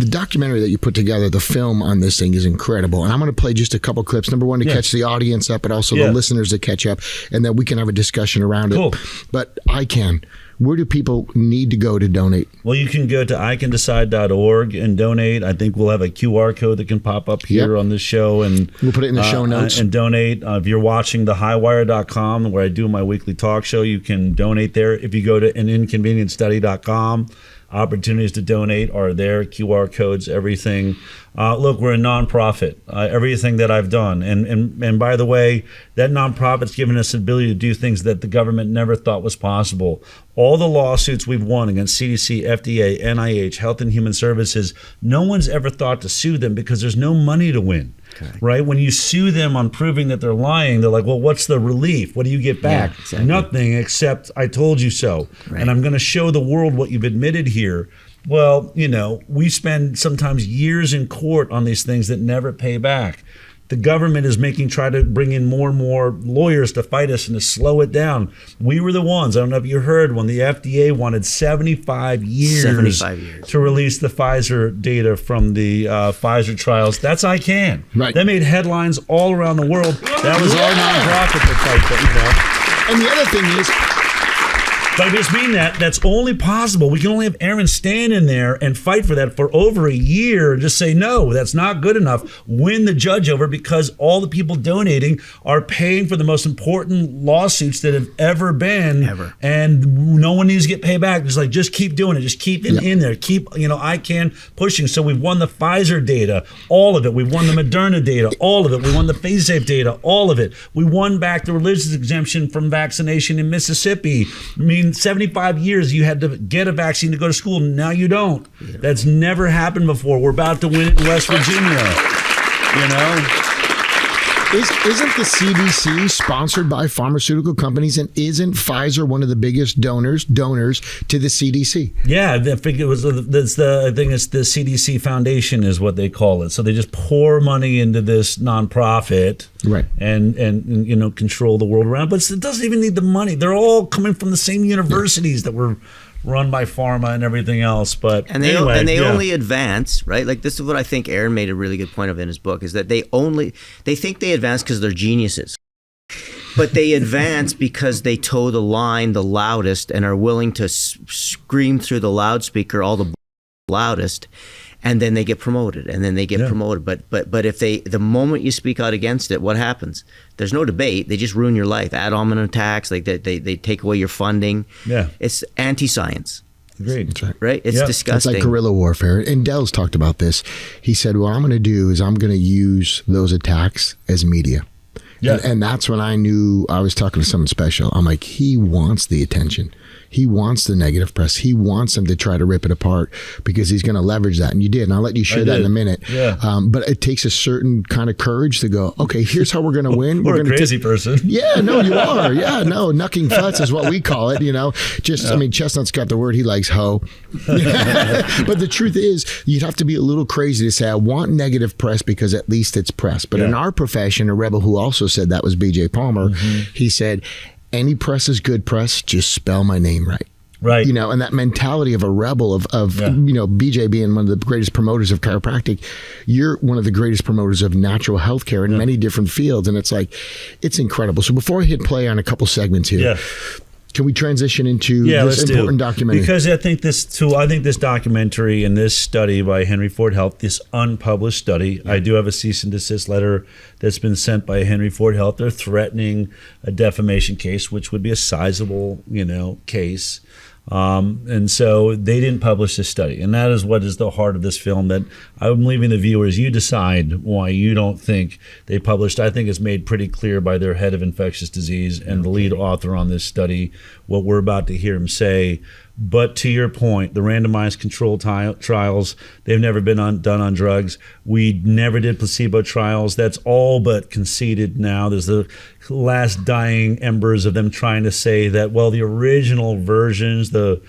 S1: documentary that you put together, the film on this thing is incredible. And I'm going to play just a couple clips. Number one, to catch the audience up, but also the listeners to catch up, and then we can have a discussion around it. But ICAN, where do people need to go to donate?
S2: Well, you can go to ICANDecide.org and donate. I think we'll have a QR code that can pop up here on this show, and
S1: we'll put it in the show notes.
S2: And donate. If you're watching thehighwire.com, where I do my weekly talk show, you can donate there. If you go to Inconvenientstudy.com, Opportunities to donate are there, QR codes, everything. Look, we're a nonprofit. Everything that I've done, and by the way, that nonprofit's given us the ability to do things that the government never thought was possible. All the lawsuits we've won against CDC, FDA, NIH, Health and Human Services, no one's ever thought to sue them because there's no money to win. Okay. Right? When you sue them on proving that they're lying, they're like, well, what's the relief? What do you get back?
S3: Yeah, exactly.
S2: Nothing except I told you so.
S3: Right.
S2: And I'm going to show the world what you've admitted here. Well, we spend sometimes years in court on these things that never pay back. The government is try to bring in more and more lawyers to fight us and to slow it down. We were the ones, I don't know if you heard, when the FDA wanted 75 years to release the Pfizer data from the Pfizer trials. That's ICAN.
S1: Right.
S2: That made headlines all around the world. That was our nonprofit that fight that.
S1: And the other thing is,
S2: but I just mean that's only possible. We can only have Aaron stand in there and fight for that for over a year and just say, no, that's not good enough. Win the judge over because all the people donating are paying for the most important lawsuits that have ever been.
S3: Ever.
S2: And no one needs to get paid back. It's like, just keep doing it. Just keep it in there. Keep, ICAN pushing. So we've won the Pfizer data, all of it. We've won the Moderna data, all of it. We won the PhasAfe data, all of it. We won back the religious exemption from vaccination in Mississippi. I mean, 75 years you had to get a vaccine to go to school. Now you don't. That's never happened before. We're about to win it in West Virginia.
S1: Isn't the CDC sponsored by pharmaceutical companies, and isn't Pfizer one of the biggest donors to the CDC?
S2: Yeah, I think it's the CDC Foundation is what they call it. So they just pour money into this nonprofit,
S1: right,
S2: and control the world around. But it doesn't even need the money. They're all coming from the same universities that were run by pharma and everything else. But
S3: they only advance, right? Like, this is what I think Aaron made a really good point of in his book, is that they think they advance because they're geniuses. But they advance because they toe the line the loudest and are willing to scream through the loudspeaker all the loudest, and then they get promoted, and then they get promoted. But if the moment you speak out against it, what happens? There's no debate. They just ruin your life. Ad hominem attacks. Like they take away your funding. Yeah, it's anti-science.
S2: Agreed.
S1: That's right.
S3: Right? It's disgusting.
S1: It's like guerrilla warfare. And Dell's talked about this. He said, what I'm going to do is I'm going to use those attacks as media. Yeah. And that's when I knew I was talking to someone special. I'm like, he wants the attention. He wants the negative press. He wants them to try to rip it apart because he's going to leverage that. And you did. And I'll let you share that in a minute. Yeah. But it takes a certain kind of courage to go, okay, here's how we're going to win.
S2: We're a crazy person.
S1: Yeah, no, you are. Yeah, no, knucking futs is what we call it, I mean, Chestnut's got the word he likes, hoe. But the truth is, you'd have to be a little crazy to say, I want negative press because at least it's press. But in our profession, a rebel who also said that was BJ Palmer, he said, any press is good press, just spell my name right.
S2: Right.
S1: And that mentality of a rebel of BJ being one of the greatest promoters of chiropractic, you're one of the greatest promoters of natural health care in many different fields. And it's like, it's incredible. So before I hit play on a couple segments here, can we transition into this important documentary?
S2: Because I think this documentary and this study by Henry Ford Health, this unpublished study, I do have a cease and desist letter that's been sent by Henry Ford Health. They're threatening a defamation case, which would be a sizable, case. And so they didn't publish this study. And that is what is the heart of this film, that I'm leaving the viewers. You decide why you don't think they published. I think it's made pretty clear by their head of infectious disease and the lead author on this study, what we're about to hear him say. But to your point, the randomized controlled trials, they've never been done on drugs. We never did placebo trials. That's all but conceded now. There's the last dying embers of them trying to say that, well, the original versions, the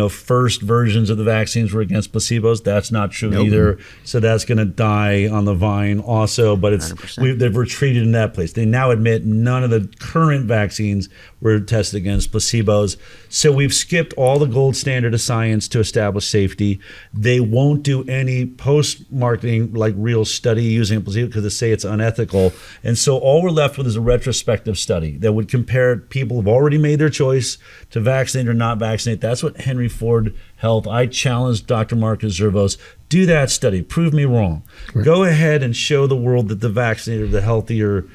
S2: first versions of the vaccines were against placebos. That's not true either. So that's going to die on the vine also. But they've retreated in that place. They now admit none of the current vaccines were tested against placebos. So we've skipped all the gold standard of science to establish safety. They won't do any post-marketing, like real study using a placebo because they say it's unethical. And so all we're left with is a retrospective study that would compare people who've already made their choice to vaccinate or not vaccinate. That's what Henry Ford Health. I challenge Dr. Marcus Zervos. Do that study. Prove me wrong. Right. Go ahead and show the world that the vaccinated are the healthier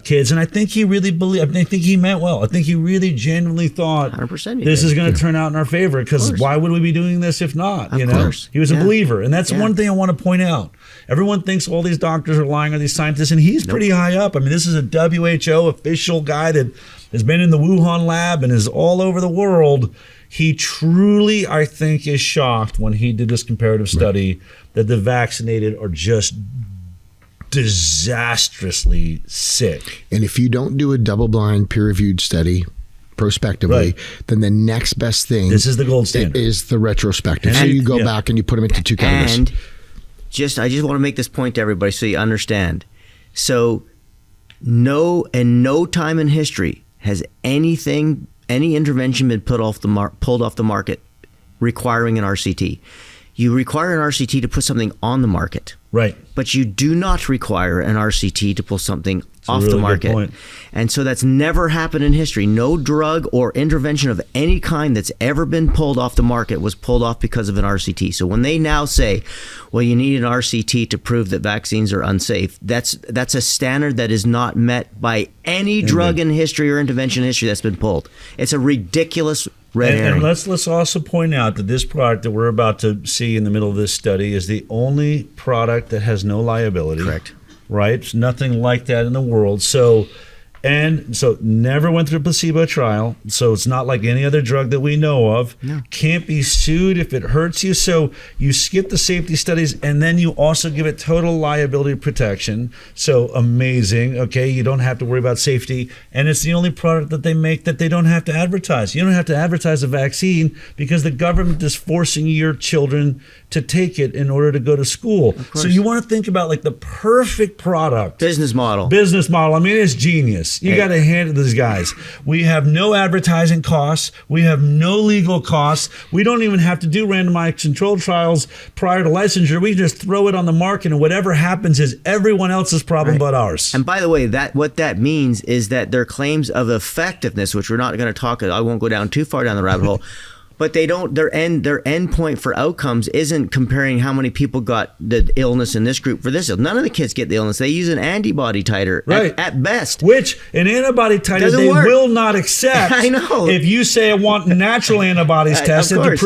S2: kids. And I think he really believed. I think he meant well. I think he really genuinely thought
S3: 100%
S2: this is going to turn out in our favor. Because why would we be doing this if not? You know, he was a believer, and that's one thing I want to point out. Everyone thinks all these doctors are lying or these scientists, and he's pretty high up. I mean, this is a WHO official guy that has been in the Wuhan lab and is all over the world. He truly, I think, is shocked when he did this comparative study that the vaccinated are just disastrously sick.
S1: And if you don't do a double-blind, peer-reviewed study prospectively, then the next best thing,
S2: this is the gold standard,
S1: is the retrospective. So you go back and you put them into two categories.
S3: And I just want to make this point to everybody so you understand. So no time in history has any intervention been pulled off the market requiring an RCT. You require an RCT to put something on the market.
S2: Right.
S3: But you do not require an RCT to pull something off the market. And so that's never happened in history. No drug or intervention of any kind that's ever been pulled off the market was pulled off because of an RCT. So when they now say, well, you need an RCT to prove that vaccines are unsafe, that's a standard that is not met by any drug in history or intervention in history that's been pulled. It's a ridiculous red herring.
S2: And let's also point out that this product that we're about to see in the middle of this study is the only product that has no liability.
S3: Correct.
S2: Right? There's nothing like that in the world. So never went through a placebo trial. So it's not like any other drug that we know of.
S3: No.
S2: Can't be sued if it hurts you. So you skip the safety studies and then you also give it total liability protection. So amazing. Okay. You don't have to worry about safety. And it's the only product that they make that they don't have to advertise. You don't have to advertise a vaccine because the government is forcing your children to take it in order to go to school. So you want to think about like the perfect product.
S3: Business model.
S2: I mean, it's genius. You got to hand it to these guys. We have no advertising costs. We have no legal costs. We don't even have to do randomized controlled trials prior to licensure. We just throw it on the market, and whatever happens is everyone else's problem but ours.
S3: And by the way, what that means is that their claims of effectiveness, which we're not going to talk, I won't go down too far down the rabbit hole, but they don't. Their end point for outcomes isn't comparing how many people got the illness in this group for this. None of the kids get the illness. They use an antibody titer at best.
S2: Which an antibody titer they will not accept.
S3: I know.
S2: If you say I want natural antibodies tested to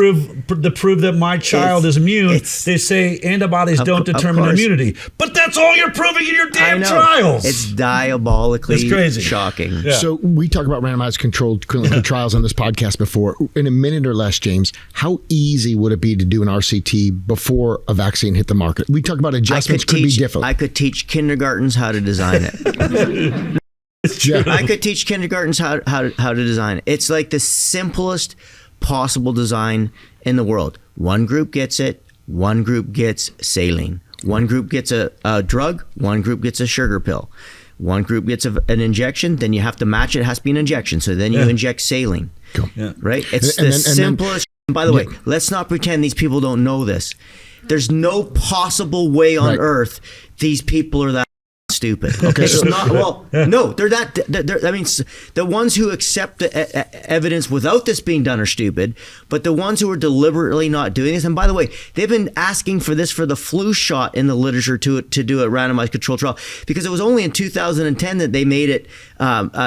S2: prove that my child is immune, they say antibodies don't determine immunity. But that's all you're proving in your damn trials.
S3: It's diabolically
S2: crazy.
S3: Shocking.
S1: Yeah. So we talk about randomized controlled clinical trials on this podcast before. In a minute or less, James, how easy would it be to do an RCT before a vaccine hit the market? We talk about adjustments could be difficult.
S3: I could teach kindergartens how to design it.
S2: It's true.
S3: I could teach kindergartens how to design it. It's like the simplest possible design in the world. One group gets it. One group gets saline. One group gets a drug. One group gets a sugar pill. One group gets an injection, then you have to match it. It has to be an injection. So then you inject saline. Cool. Yeah. Right? It's the simplest. By the way, let's not pretend these people don't know this. There's no possible way on earth these people are that stupid. Okay, it's not. Well, no, they're that. I mean, the ones who accept the evidence without this being done are stupid. But the ones who are deliberately not doing this, and by the way, they've been asking for this for the flu shot in the literature to do a randomized controlled trial, because it was only in 2010 that they made it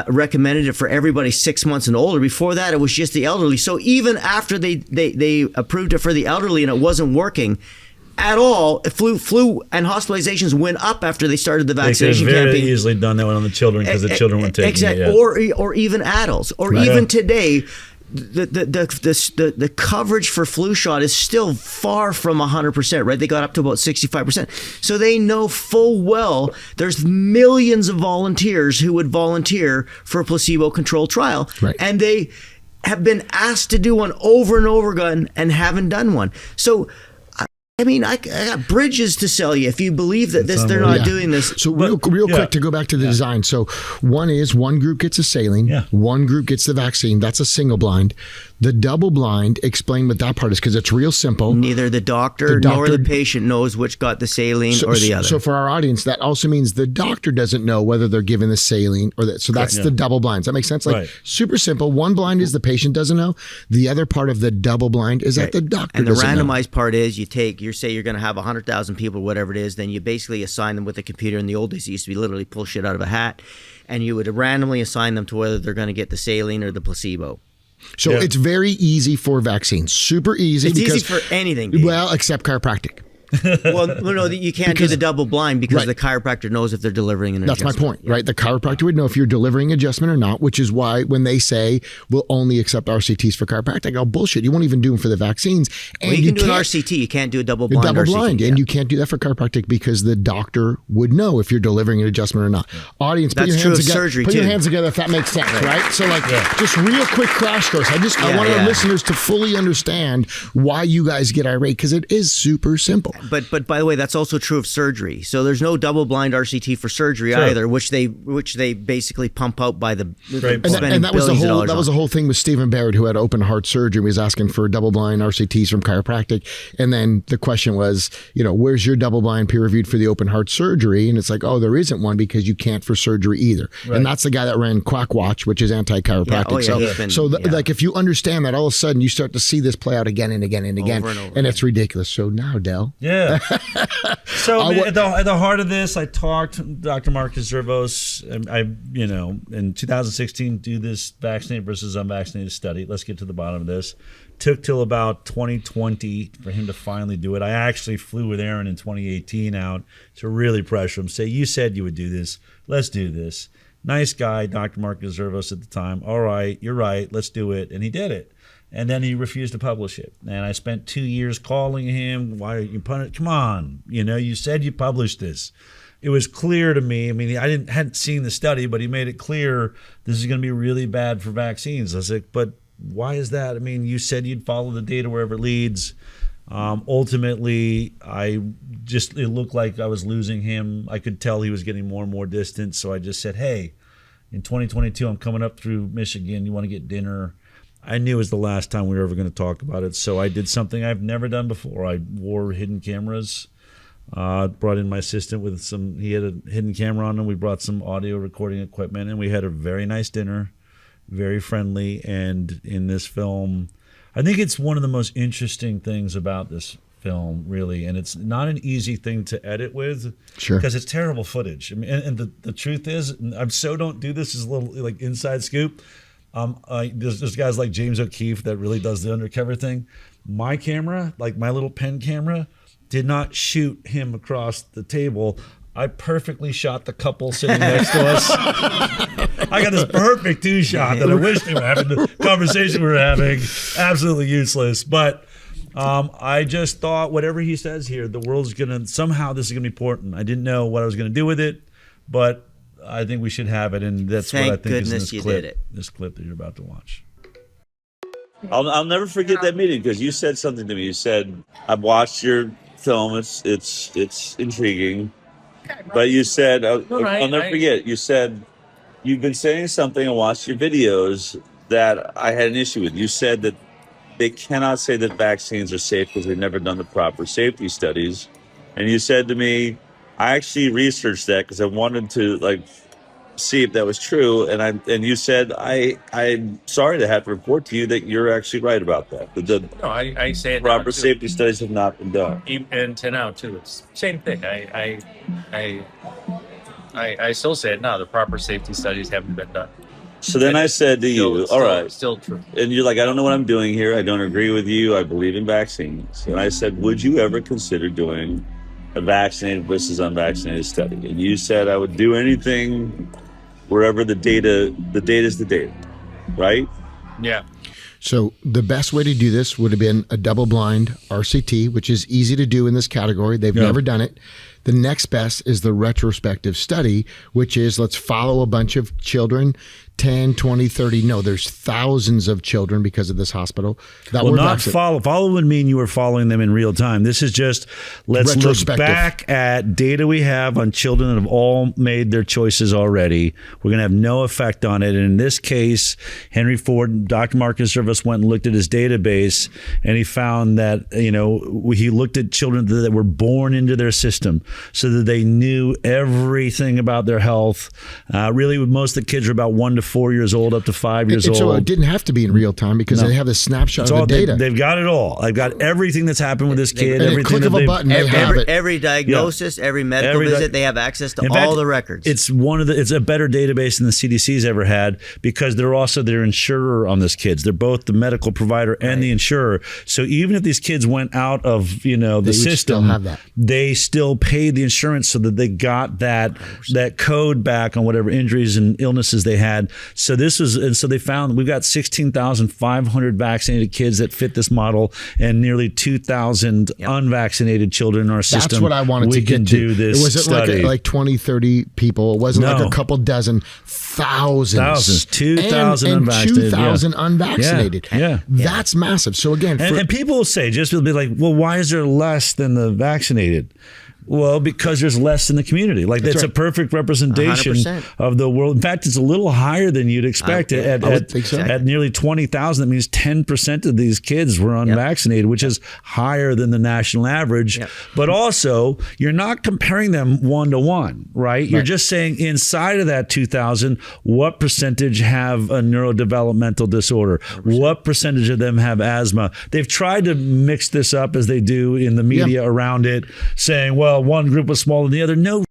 S3: recommended it for everybody 6 months and older. Before that, it was just the elderly. So even after they approved it for the elderly and it wasn't working at all, flu and hospitalizations went up after they started the vaccination campaign.
S2: They could have very easily done that one on the children because the children weren't taking it yet.
S3: Or even adults. Or even today, the coverage for flu shot is still far from 100%, right? They got up to about 65%. So they know full well there's millions of volunteers who would volunteer for a placebo-controlled trial. Right. And they have been asked to do one over and over again and haven't done one. So I mean, I got bridges to sell you if you believe that they're not doing this.
S1: So real quick to go back to the design. So one group gets a saline, one group gets the vaccine. That's a single blind. The double blind, explain what that part is, because it's real simple.
S3: Neither the doctor nor the patient knows which got the saline or the other.
S1: So for our audience, that also means the doctor doesn't know whether they're given the saline or that. So that's the double blind. Does that make sense? Like super simple. One blind is the patient doesn't know. The other part of the double blind is that the doctor doesn't know.
S3: And the randomized part is you say you're going to have 100,000 people, whatever it is, then you basically assign them with a computer. In the old days, it used to be literally pull shit out of a hat. and you would randomly assign them to whether they're going to get the saline or the placebo.
S1: So it's very easy for vaccines. Super easy.
S3: It's easy for anything, Dave.
S1: Well, except chiropractic.
S3: Well, no, you can't do the double blind because the chiropractor knows if they're delivering an adjustment.
S1: That's my point, right? The chiropractor would know if you're delivering adjustment or not, which is why when they say we'll only accept RCTs for chiropractic, I go, bullshit. You won't even do them for the vaccines. And
S3: you can do an RCT. You can't do a double blind RCT.
S1: And you can't do that for chiropractic because the doctor would know if you're delivering an adjustment or not. Audience, put your hands together. Put your hands together if that makes sense, right? So just real quick crash course. I want our listeners to fully understand why you guys get irate because it is super simple.
S3: But by the way, that's also true of surgery. So there's no double blind RCT for surgery either, which they basically pump out by the
S1: and that was the whole thing with Stephen Barrett, who had open heart surgery. He was asking for double blind RCTs from chiropractic, and then the question was, where's your double blind peer reviewed for the open heart surgery? And it's like, oh, there isn't one because you can't for surgery either. Right. And that's the guy that ran Quack Watch, which is anti-chiropractic. Like if you understand that, all of a sudden you start to see this play out again and again and again, and it's ridiculous. So now, Del,
S2: So at the heart of this, I talked to Dr. Marcus Zervos. In 2016, do this vaccinated versus unvaccinated study. Let's get to the bottom of this. Took till about 2020 for him to finally do it. I actually flew with Aaron in 2018 out to really pressure him. Say, you said you would do this. Let's do this. Nice guy, Dr. Marcus Zervos at the time. All right, you're right. Let's do it. And he did it. And then he refused to publish it. And I spent 2 years calling him. Why are you punishing? Come on. You said you published this. It was clear to me. I mean, hadn't seen the study, but he made it clear this is going to be really bad for vaccines. I was like, but why is that? I mean, you said you'd follow the data wherever it leads. Ultimately, it looked like I was losing him. I could tell he was getting more and more distant. So I just said, hey, in 2022, I'm coming up through Michigan. You want to get dinner? I knew it was the last time we were ever going to talk about it, so I did something I've never done before. I wore hidden cameras, brought in my assistant with he had a hidden camera on him. We brought some audio recording equipment, and we had a very nice dinner, very friendly. And in this film, I think it's one of the most interesting things about this film, really, and it's not an easy thing to edit with, because it's terrible footage. I mean, and the truth is, I don't do this as a little like inside scoop. There's guys like James O'Keefe that really does the undercover thing. My camera, like my little pen camera, did not shoot him across the table. I perfectly shot the couple sitting next to us. I got this perfect two-shot that I wish they were having the conversation we were having. Absolutely useless. But I just thought whatever he says here, the world's going to, somehow this is going to be important. I didn't know what I was going to do with it, but I think we should have it, and that's what I think is in this clip. This clip that you're about to watch.
S4: I'll never forget that meeting because you said something to me. You said, "I've watched your film. It's intriguing," but you said, "I'll never forget." You said, "You've been saying something. I watched your videos that I had an issue with." You said that they cannot say that vaccines are safe because they've never done the proper safety studies, and you said to me, I actually researched that because I wanted to see if that was true, and you said I'm sorry to have to report to you that you're actually right about that.
S5: I say it.
S4: Proper safety studies have not been done.
S5: And to now too, it's same thing. I still say it now. The proper safety studies haven't been done.
S4: So then I said to you, all right,
S5: still true.
S4: And you're like, I don't know what I'm doing here. I don't agree with you. I believe in vaccines. And I said, would you ever consider doing a vaccinated versus unvaccinated study? And you said I would do anything wherever the data is the data, right?
S5: Yeah.
S1: So the best way to do this would have been a double-blind RCT, which is easy to do in this category. They've never done it. The next best is the retrospective study, which is let's follow a bunch of children, 10, 20, 30. No, there's thousands of children because of this hospital.
S2: Follow would mean you were following them in real time. This is just let's look back at data we have on children that have all made their choices already. We're going to have no effect on it. And in this case, Henry Ford, Dr. Marcus Zervos went and looked at his database, and he found that, he looked at children that were born into their system so that they knew everything about their health. Really, most of the kids are about 1 to 4 years old up to 5 years old.
S1: So it didn't have to be in real time because they have a snapshot of the data.
S2: They've got it all. I've got everything that's happened with this kid.
S1: At a click of a button, they have it.
S3: Every diagnosis, every medical visit, they have access to all the records.
S2: It's a better database than the CDC's ever had because they're also their insurer on this kids. They're both the medical provider and the insurer. So even if these kids went out of the system, they still paid the insurance so that they got that code back on whatever injuries and illnesses they had. So they found we've got 16,500 vaccinated kids that fit this model and nearly 2,000 unvaccinated children in our system.
S1: That's what I wanted to get to.
S2: Do this
S1: it wasn't
S2: study.
S1: like 20, 30 people. It wasn't like a couple dozen. Thousands.
S2: 2,000 unvaccinated.
S1: 2,000 unvaccinated.
S2: Yeah.
S1: That's massive. So again,
S2: and people will say, just will be like, well, why is there less than the vaccinated? Well, because there's less in the community. Like that's a perfect representation
S3: 100%.
S2: of the world. In fact, it's a little higher than you'd expect.
S1: I would think so.
S2: At nearly 20,000, that means 10% of these kids were unvaccinated, which is higher than the national average. Yep. But also, you're not comparing them one to one, right? You're just saying inside of that 2,000, what percentage have a neurodevelopmental disorder? 100%. What percentage of them have asthma? They've tried to mix this up as they do in the media around it, saying, well, one group was smaller than the other. No,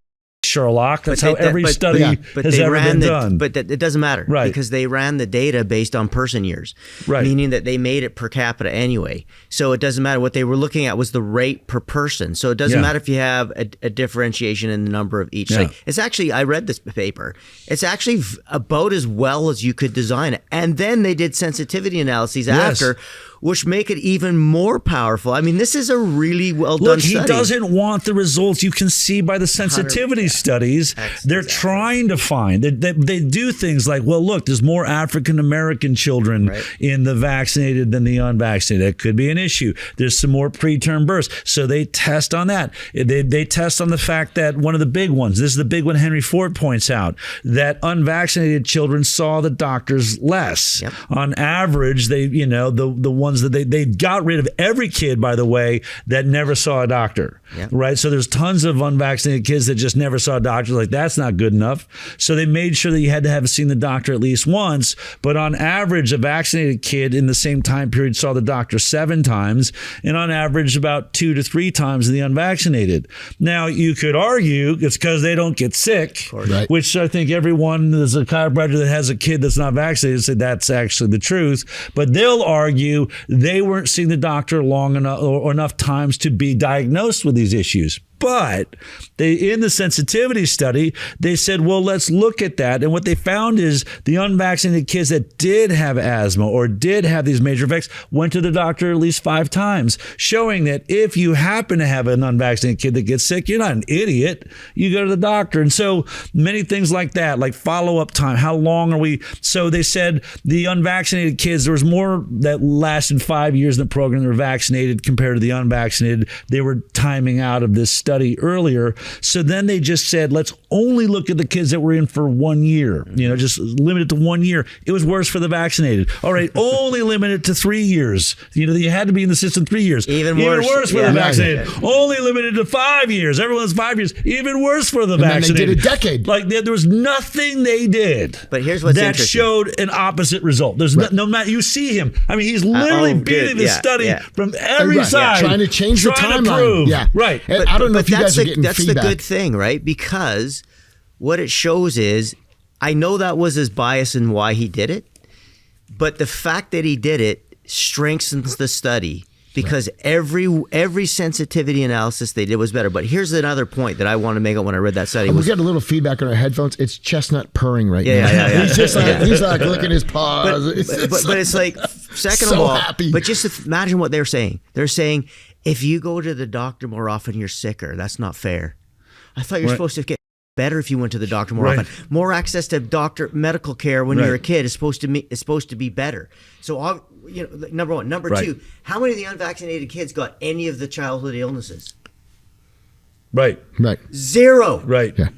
S2: Sherlock. That's how every study has ever been done.
S3: But it doesn't matter, because they ran the data based on person years, meaning that they made it per capita anyway. So it doesn't matter. What they were looking at was the rate per person. So it doesn't matter if you have a differentiation in the number of each. Like, it's actually, I read this paper. It's actually about as well as you could design it. And then they did sensitivity analyses after, which make it even more powerful. I mean, this is a really well-done study.
S2: Look, he doesn't want the results you can see by the sensitivity studies. They're trying to find. They do things like, well, look, there's more African-American children in the vaccinated than the unvaccinated. That could be an issue. There's some more preterm births. So they test on that. They test on the fact that one of the big ones, this is the big one Henry Ford points out, that unvaccinated children saw the doctors less. Yep. On average, the ones that they got rid of every kid, by the way, that never saw a doctor, right? So there's tons of unvaccinated kids that just never saw a doctor. Like, that's not good enough. So they made sure that you had to have seen the doctor at least once. But on average, a vaccinated kid in the same time period saw the doctor 7 times, and on average about 2 to 3 times in the unvaccinated. Now, you could argue it's because they don't get sick, which I think everyone that's a chiropractor that has a kid that's not vaccinated said that's actually the truth. But they'll argue they weren't seeing the doctor long enough or enough times to be diagnosed with these issues. But in the sensitivity study, they said, well, let's look at that. And what they found is the unvaccinated kids that did have asthma or did have these major effects went to the doctor at least 5 times, showing that if you happen to have an unvaccinated kid that gets sick, you're not an idiot. You go to the doctor. And so many things like that, like follow-up time. How long are we? So they said the unvaccinated kids, there was more that lasted 5 years in the program that were vaccinated compared to the unvaccinated. They were timing out of this study earlier. So then they just said, let's only look at the kids that were in for 1 year, just limit it to 1 year. It was worse for the vaccinated. All right, only limit it to 3 years. You had to be in the system 3 years. Even worse for the vaccinated. Only limited to 5 years. Everyone's 5 years. Even worse for the vaccinated.
S1: They did a decade.
S2: Like there was nothing they did.
S3: But here's what's
S2: that showed an opposite result. There's no matter. You see him. I mean, he's literally beating the study from every side,
S1: trying to change the timeline.
S2: Right.
S1: But I don't know if you guys are getting
S3: that's
S1: feedback.
S3: The good thing, right? Because what it shows is, I know that was his bias in why he did it, but the fact that he did it strengthens the study because every sensitivity analysis they did was better. But here's another point that I want to make when I read that study.
S1: We got a little feedback on our headphones. It's Chestnut purring right now.
S3: Yeah.
S1: He's just like, he's like licking his paws.
S3: But it's like, second of all,
S1: happy.
S3: But just imagine what they're saying. They're saying, if you go to the doctor more often, you're sicker. That's not fair. I thought you're supposed to get better if you went to the doctor more often. More access to medical care when you're a kid is supposed to be better. So, number one. Number two, how many of the unvaccinated kids got any of the childhood illnesses?
S2: Right.
S3: 0.
S2: Right.
S1: Yeah.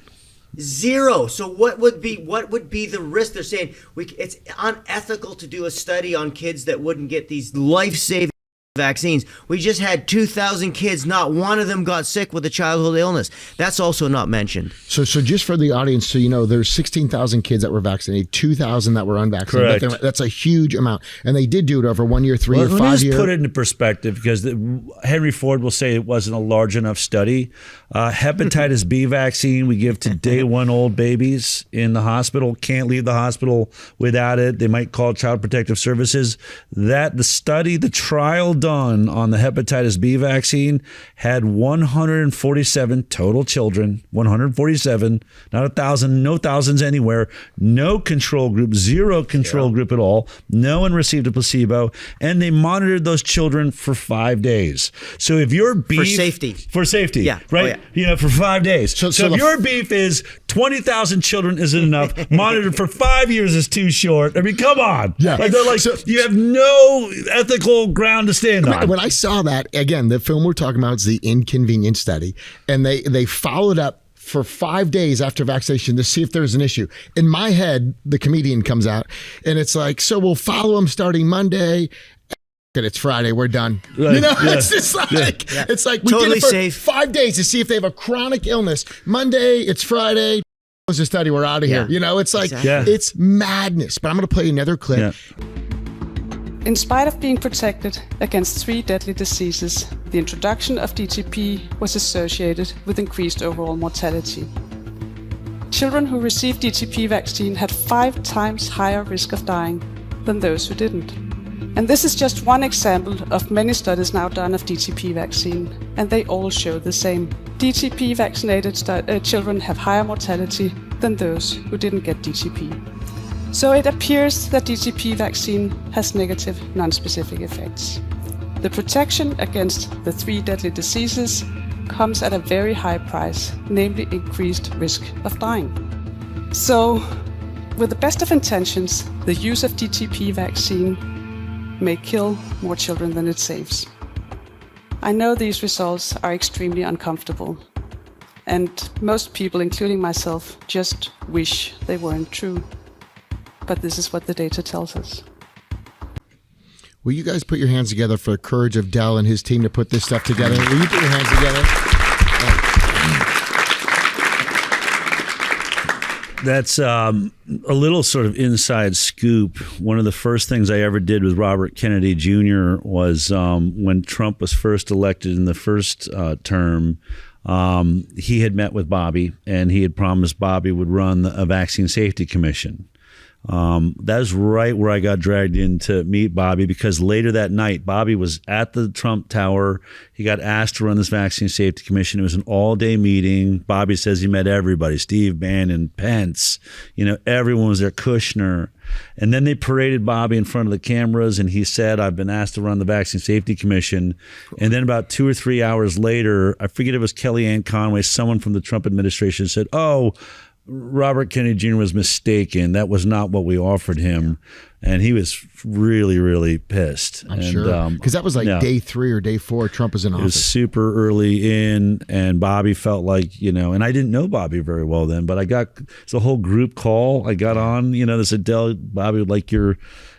S3: 0. So what would be the risk? They're saying it's unethical to do a study on kids that wouldn't get these life-saving vaccines. We just had 2,000 kids. Not one of them got sick with a childhood illness. That's also not mentioned.
S1: So just for the audience, so you know, there's 16,000 kids that were vaccinated, 2,000 that were unvaccinated.
S2: Correct.
S1: That's a huge amount. And they did do it over 1 year, 3 year, 5 year.
S2: Let me just put it into perspective, because Henry Ford will say it wasn't a large enough study. Hepatitis B vaccine we give to day one old babies in the hospital, can't leave the hospital without it. They might call Child Protective Services. The trial done on the hepatitis B vaccine had 147 total children, 147, not 1,000, no thousands anywhere, no control group, zero control group at all. No one received a placebo, and they monitored those children for 5 days. So if your beef for safety,
S3: yeah,
S2: right? You know, for 5 days. So if your beef is 20,000 children isn't enough, monitored for 5 years is too short. I mean, come on.
S1: Yeah.
S2: Like, they're like, you have no ethical ground to stand on.
S1: When I saw that, again, the film we're talking about is the Inconvenient Study, and they followed up for 5 days after vaccination to see if there's an issue. In my head, the comedian comes out, and it's like, so we'll follow them starting Monday. And it's Friday, we're done.
S2: Right.
S1: You know,
S2: Yeah.
S1: it's just like, it's like we
S3: Totally
S1: did it for
S3: safe.
S1: 5 days to see if they have a chronic illness. Monday, it's Friday. Close the study, we're out of here.
S3: Yeah.
S1: You know, it's like,
S3: Exactly.
S1: it's madness. But I'm going to play another clip.
S2: Yeah.
S6: In spite of being protected against 3 deadly diseases, the introduction of DTP was associated with increased overall mortality. Children who received DTP vaccine had 5 times higher risk of dying than those who didn't. And this is just one example of many studies now done of DTP vaccine, and they all show the same. DTP vaccinated children have higher mortality than those who didn't get DTP. So it appears that DTP vaccine has negative non-specific effects. The protection against the 3 deadly diseases comes at a very high price, namely increased risk of dying. So, with the best of intentions, the use of DTP vaccine may kill more children than it saves. I know these results are extremely uncomfortable, and most people, including myself, just wish they weren't true. But this is what the data tells us.
S1: Will you guys put your hands together for the courage of Del and his team to put this stuff together? Will you put your hands together?
S2: That's a little sort of inside scoop. One of the first things I ever did with Robert Kennedy Jr. was when Trump was first elected in the first term. He had met with Bobby, and he had promised Bobby would run a vaccine safety commission. That's right where I got dragged in to meet Bobby, because later that night, Bobby was at the Trump Tower. He got asked to run this vaccine safety commission. It was an all-day meeting. Bobby says he met everybody, Steve Bannon, Pence, you know, everyone was there, Kushner. And then they paraded Bobby in front of the cameras, and he said, I've been asked to run the Vaccine Safety Commission. And then about 2 or 3 hours later, I forget if it was Kellyanne Conway, someone from the Trump administration said, oh, Robert Kennedy Jr. was mistaken. That was not what we offered him. And he was really, really pissed.
S1: I'm sure. Because that was like day 3 or day 4, Trump was in office.
S2: It was super early in, and Bobby felt like, you know, and I didn't know Bobby very well then, but it's a whole group call. I got on, you know, this Adele, Bobby would like your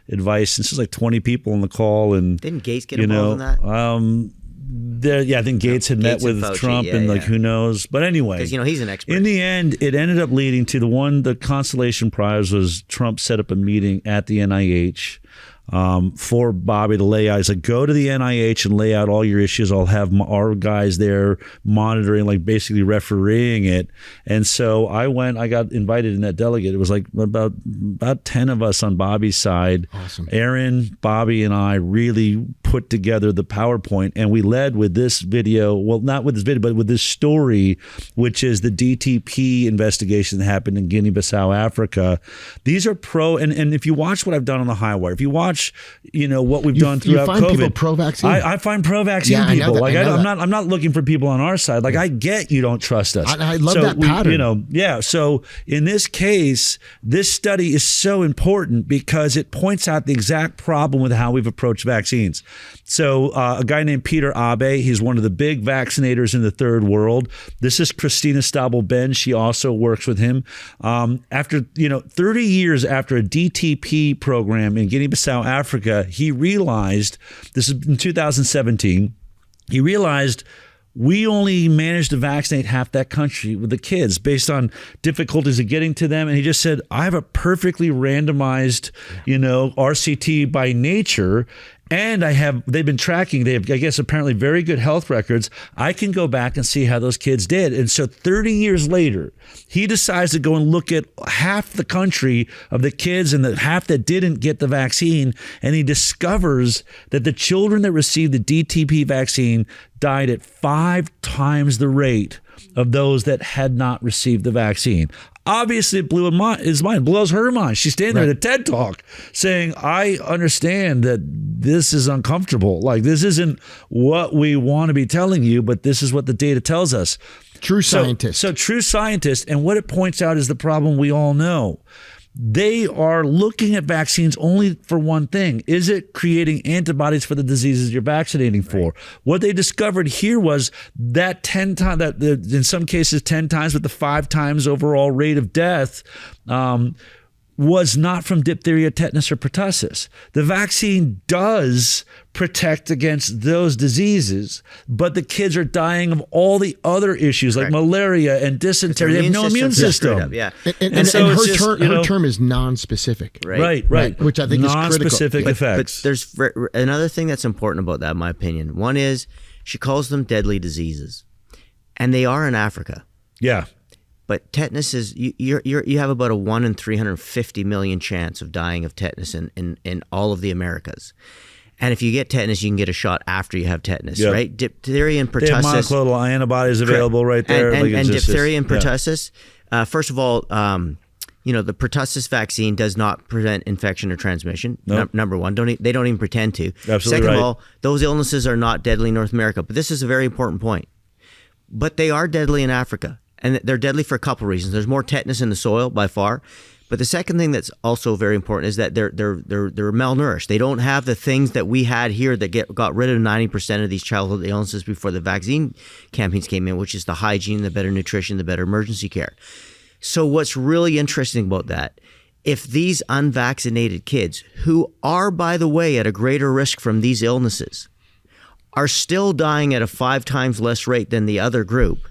S2: advice. This is like 20 people on the call. And
S3: didn't Gates get involved in that?
S2: I think Gates had met with
S3: Fauci,
S2: Trump, and like, who knows? But anyway,
S3: because, you know, he's an expert.
S2: In the end, it ended up leading to the consolation prize was Trump set up a meeting at the NIH for Bobby to lay out. He said, go to the NIH and lay out all your issues. I'll have our guys there monitoring, like basically refereeing it. And so I got invited in that delegate. It was like about 10 of us on Bobby's side.
S1: Awesome.
S2: Aaron, Bobby, and I really put together the PowerPoint, and we led with this video. Well, not with this video, but with this story, which is the DTP investigation that happened in Guinea-Bissau, Africa. These are and if you watch what I've done on the High Wire, if you watch, you know, what we've done throughout
S1: you find
S2: COVID,
S1: people pro-vaccine?
S2: I find pro-vaccine
S1: Yeah,
S2: people.
S1: I know that.
S2: I'm not looking for people on our side. Like, I get you don't trust us.
S1: I love that pattern.
S2: You know, yeah. So in this case, this study is so important because it points out the exact problem with how we've approached vaccines. So a guy named Peter Abe, he's one of the big vaccinators in the third world. This is Christina Stabel-Ben. She also works with him. After 30 years after a DTP program in Guinea-Bissau, Africa, he realized, this is in 2017, he realized we only managed to vaccinate half that country with the kids based on difficulties of getting to them. And he just said, I have a perfectly randomized, RCT by nature. And they've been tracking, they have, I guess, apparently very good health records. I can go back and see how those kids did. And so 30 years later, he decides to go and look at half the country of the kids and the half that didn't get the vaccine. And he discovers that the children that received the DTP vaccine died at 5 times the rate of those that had not received the vaccine. Obviously, it blew his mind, blows her mind. She's standing there at a TED Talk saying, I understand that this is uncomfortable. Like, this isn't what we want to be telling you, but this is what the data tells us.
S1: True scientist.
S2: So true scientist. And what it points out is the problem we all know. They are looking at vaccines only for one thing. Is it creating antibodies for the diseases you're vaccinating for? Right. What they discovered here was that 10 times, in some cases 10 times, but the 5 times overall rate of death was not from diphtheria, tetanus, or pertussis. The vaccine does protect against those diseases, but the kids are dying of all the other issues like malaria and dysentery. They have no immune system.
S1: Yeah. And so her term is non-specific.
S2: Right.
S1: Which I think is critical.
S2: Non-specific effects.
S3: But there's another thing that's important about that, in my opinion. One is she calls them deadly diseases, and they are in Africa.
S2: Yeah.
S3: But tetanus is you have about a 1 in 350 million chance of dying of tetanus in all of the Americas. And if you get tetanus, you can get a shot after you have tetanus, right? Diphtheria and pertussis.
S2: They have monoclonal antibodies available right there.
S3: And diphtheria and pertussis. First of all, the pertussis vaccine does not prevent infection or transmission.
S2: Nope.
S3: Number one, they don't even pretend to.
S2: Absolutely.
S3: Second of all, those illnesses are not deadly in North America. But this is a very important point. But they are deadly in Africa. And they're deadly for a couple reasons. There's more tetanus in the soil by far. But the second thing that's also very important is that they're malnourished. They don't have the things that we had here that got rid of 90% of these childhood illnesses before the vaccine campaigns came in, which is the hygiene, the better nutrition, the better emergency care. So what's really interesting about that, if these unvaccinated kids, who are, by the way, at a greater risk from these illnesses, are still dying at a 5 times less rate than the other group,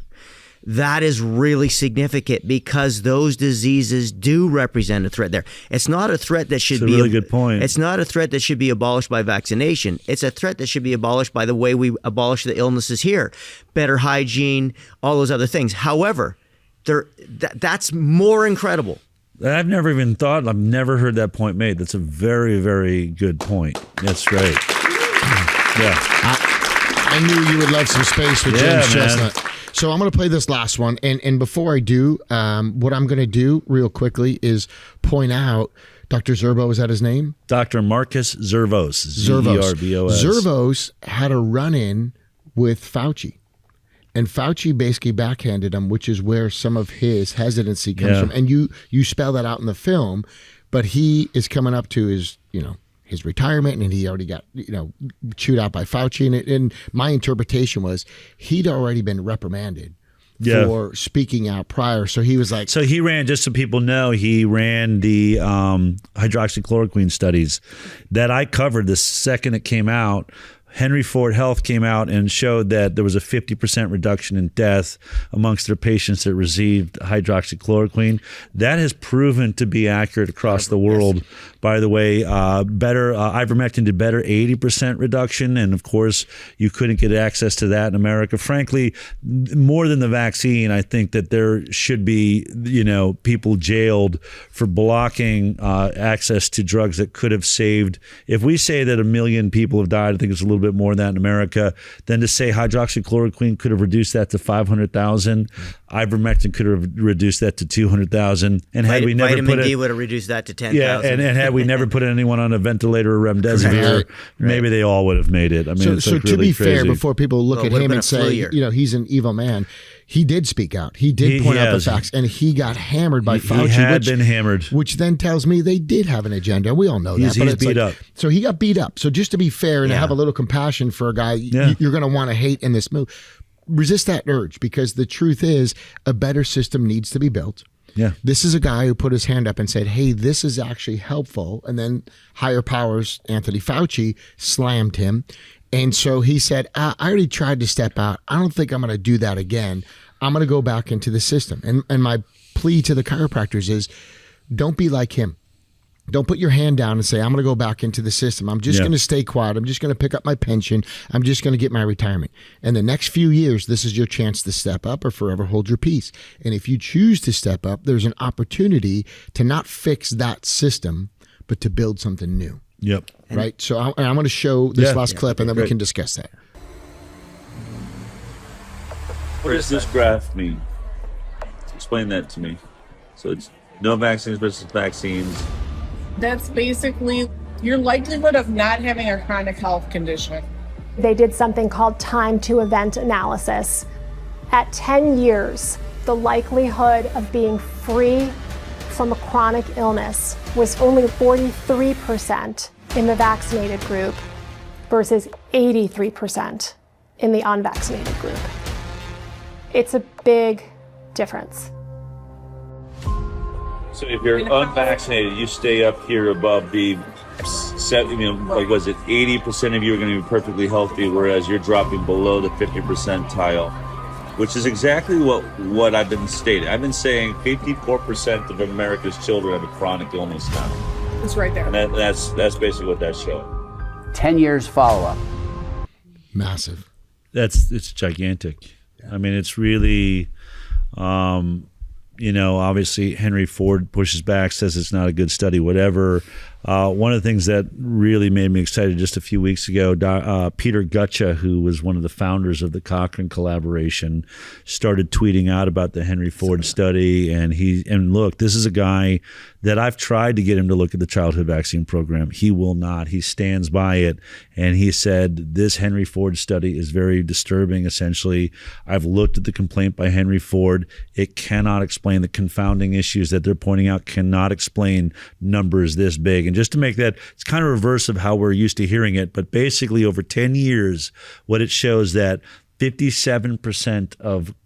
S3: that is really significant because those diseases do represent a threat there. It's not a threat that should be
S2: a really good point.
S3: It's not a threat that should be abolished by vaccination. It's a threat that should be abolished by the way we abolish the illnesses here. Better hygiene, all those other things. However, that's more incredible.
S2: I've never heard that point made. That's a very, very good point. That's right. Yeah.
S1: I knew you would love some space with James Chestnut. So I'm going to play this last one. And before I do, what I'm going to do real quickly is point out Dr. Zervos, is that his name?
S2: Dr. Marcus Zervos. Zervos.
S1: Zervos had a run-in with Fauci. And Fauci basically backhanded him, which is where some of his hesitancy comes from. And you spell that out in the film, but he is coming up to his retirement, and he already got chewed out by Fauci. And my interpretation was he'd already been reprimanded for speaking out prior. So he was like,
S2: so he ran, just so people know, he ran the hydroxychloroquine studies that I covered the second it came out. Henry Ford Health came out and showed that there was a 50% reduction in death amongst their patients that received hydroxychloroquine. That has proven to be accurate across the world. Yes. By the way, ivermectin did better, 80% reduction. And of course, you couldn't get access to that in America. Frankly, more than the vaccine, I think that there should be, people jailed for blocking access to drugs that could have saved. If we say that 1 million people have died, I think it's a little bit more than that in America, then to say hydroxychloroquine could have reduced that to 500,000, ivermectin could have reduced that to 200,000, and had we never
S3: vitamin D would have reduced that to 10,000.
S2: Yeah, and had we never put anyone on a ventilator or remdesivir, maybe they all would have made it. I mean,
S1: so
S2: really
S1: to be
S2: crazy.
S1: fair, before people look at him and say, he's an evil man, he did speak out. He did point out the facts, and he got hammered by Fauci.
S2: He had been hammered.
S1: Which then tells me they did have an agenda. We all know that.
S2: He's beat up.
S1: So he got beat up. So just to be fair and have a little compassion for a guy you're going to want to hate in this move, resist that urge, because the truth is a better system needs to be built.
S2: Yeah.
S1: This is a guy who put his hand up and said, hey, this is actually helpful. And then higher powers, Anthony Fauci, slammed him. And so he said, I already tried to step out. I don't think I'm going to do that again. I'm going to go back into the system. And my plea to the chiropractors is, don't be like him. Don't put your hand down and say, I'm going to go back into the system. I'm just going to stay quiet. I'm just going to pick up my pension. I'm just going to get my retirement. And the next few years, this is your chance to step up or forever hold your peace. And if you choose to step up, there's an opportunity to not fix that system, but to build something new.
S2: Yep.
S1: Right? So I'm going to show this last clip, and then we can discuss that.
S4: What does this graph mean? Explain that to me. So it's no vaccines versus vaccines.
S7: That's basically your likelihood of not having a chronic health condition.
S8: They did something called time to event analysis. At 10 years, the likelihood of being free from a chronic illness was only 43% in the vaccinated group versus 83% in the unvaccinated group. It's a big difference.
S4: So if you're unvaccinated, you stay up here above the, like was it 80% of you are going to be perfectly healthy, whereas you're dropping below the 50 percentile, which is exactly what I've been stating. I've been saying 54% of America's children have a chronic illness now.
S7: It's right there.
S4: And that's basically what that's showing.
S9: 10 years follow-up.
S1: Massive.
S2: It's gigantic. I mean, it's really, obviously Henry Ford pushes back, says it's not a good study, whatever. One of the things that really made me excited just a few weeks ago, Peter Gutcha, who was one of the founders of the Cochrane collaboration, started tweeting out about the Henry Ford study. And look, this is a guy that I've tried to get him to look at the childhood vaccine program. He will not. He stands by it. And he said, this Henry Ford study is very disturbing, essentially. I've looked at the complaint by Henry Ford. It cannot explain the confounding issues that they're pointing out, cannot explain numbers this big. And just to make that, it's kind of reverse of how we're used to hearing it. But basically over 10 years, what it shows that 57% of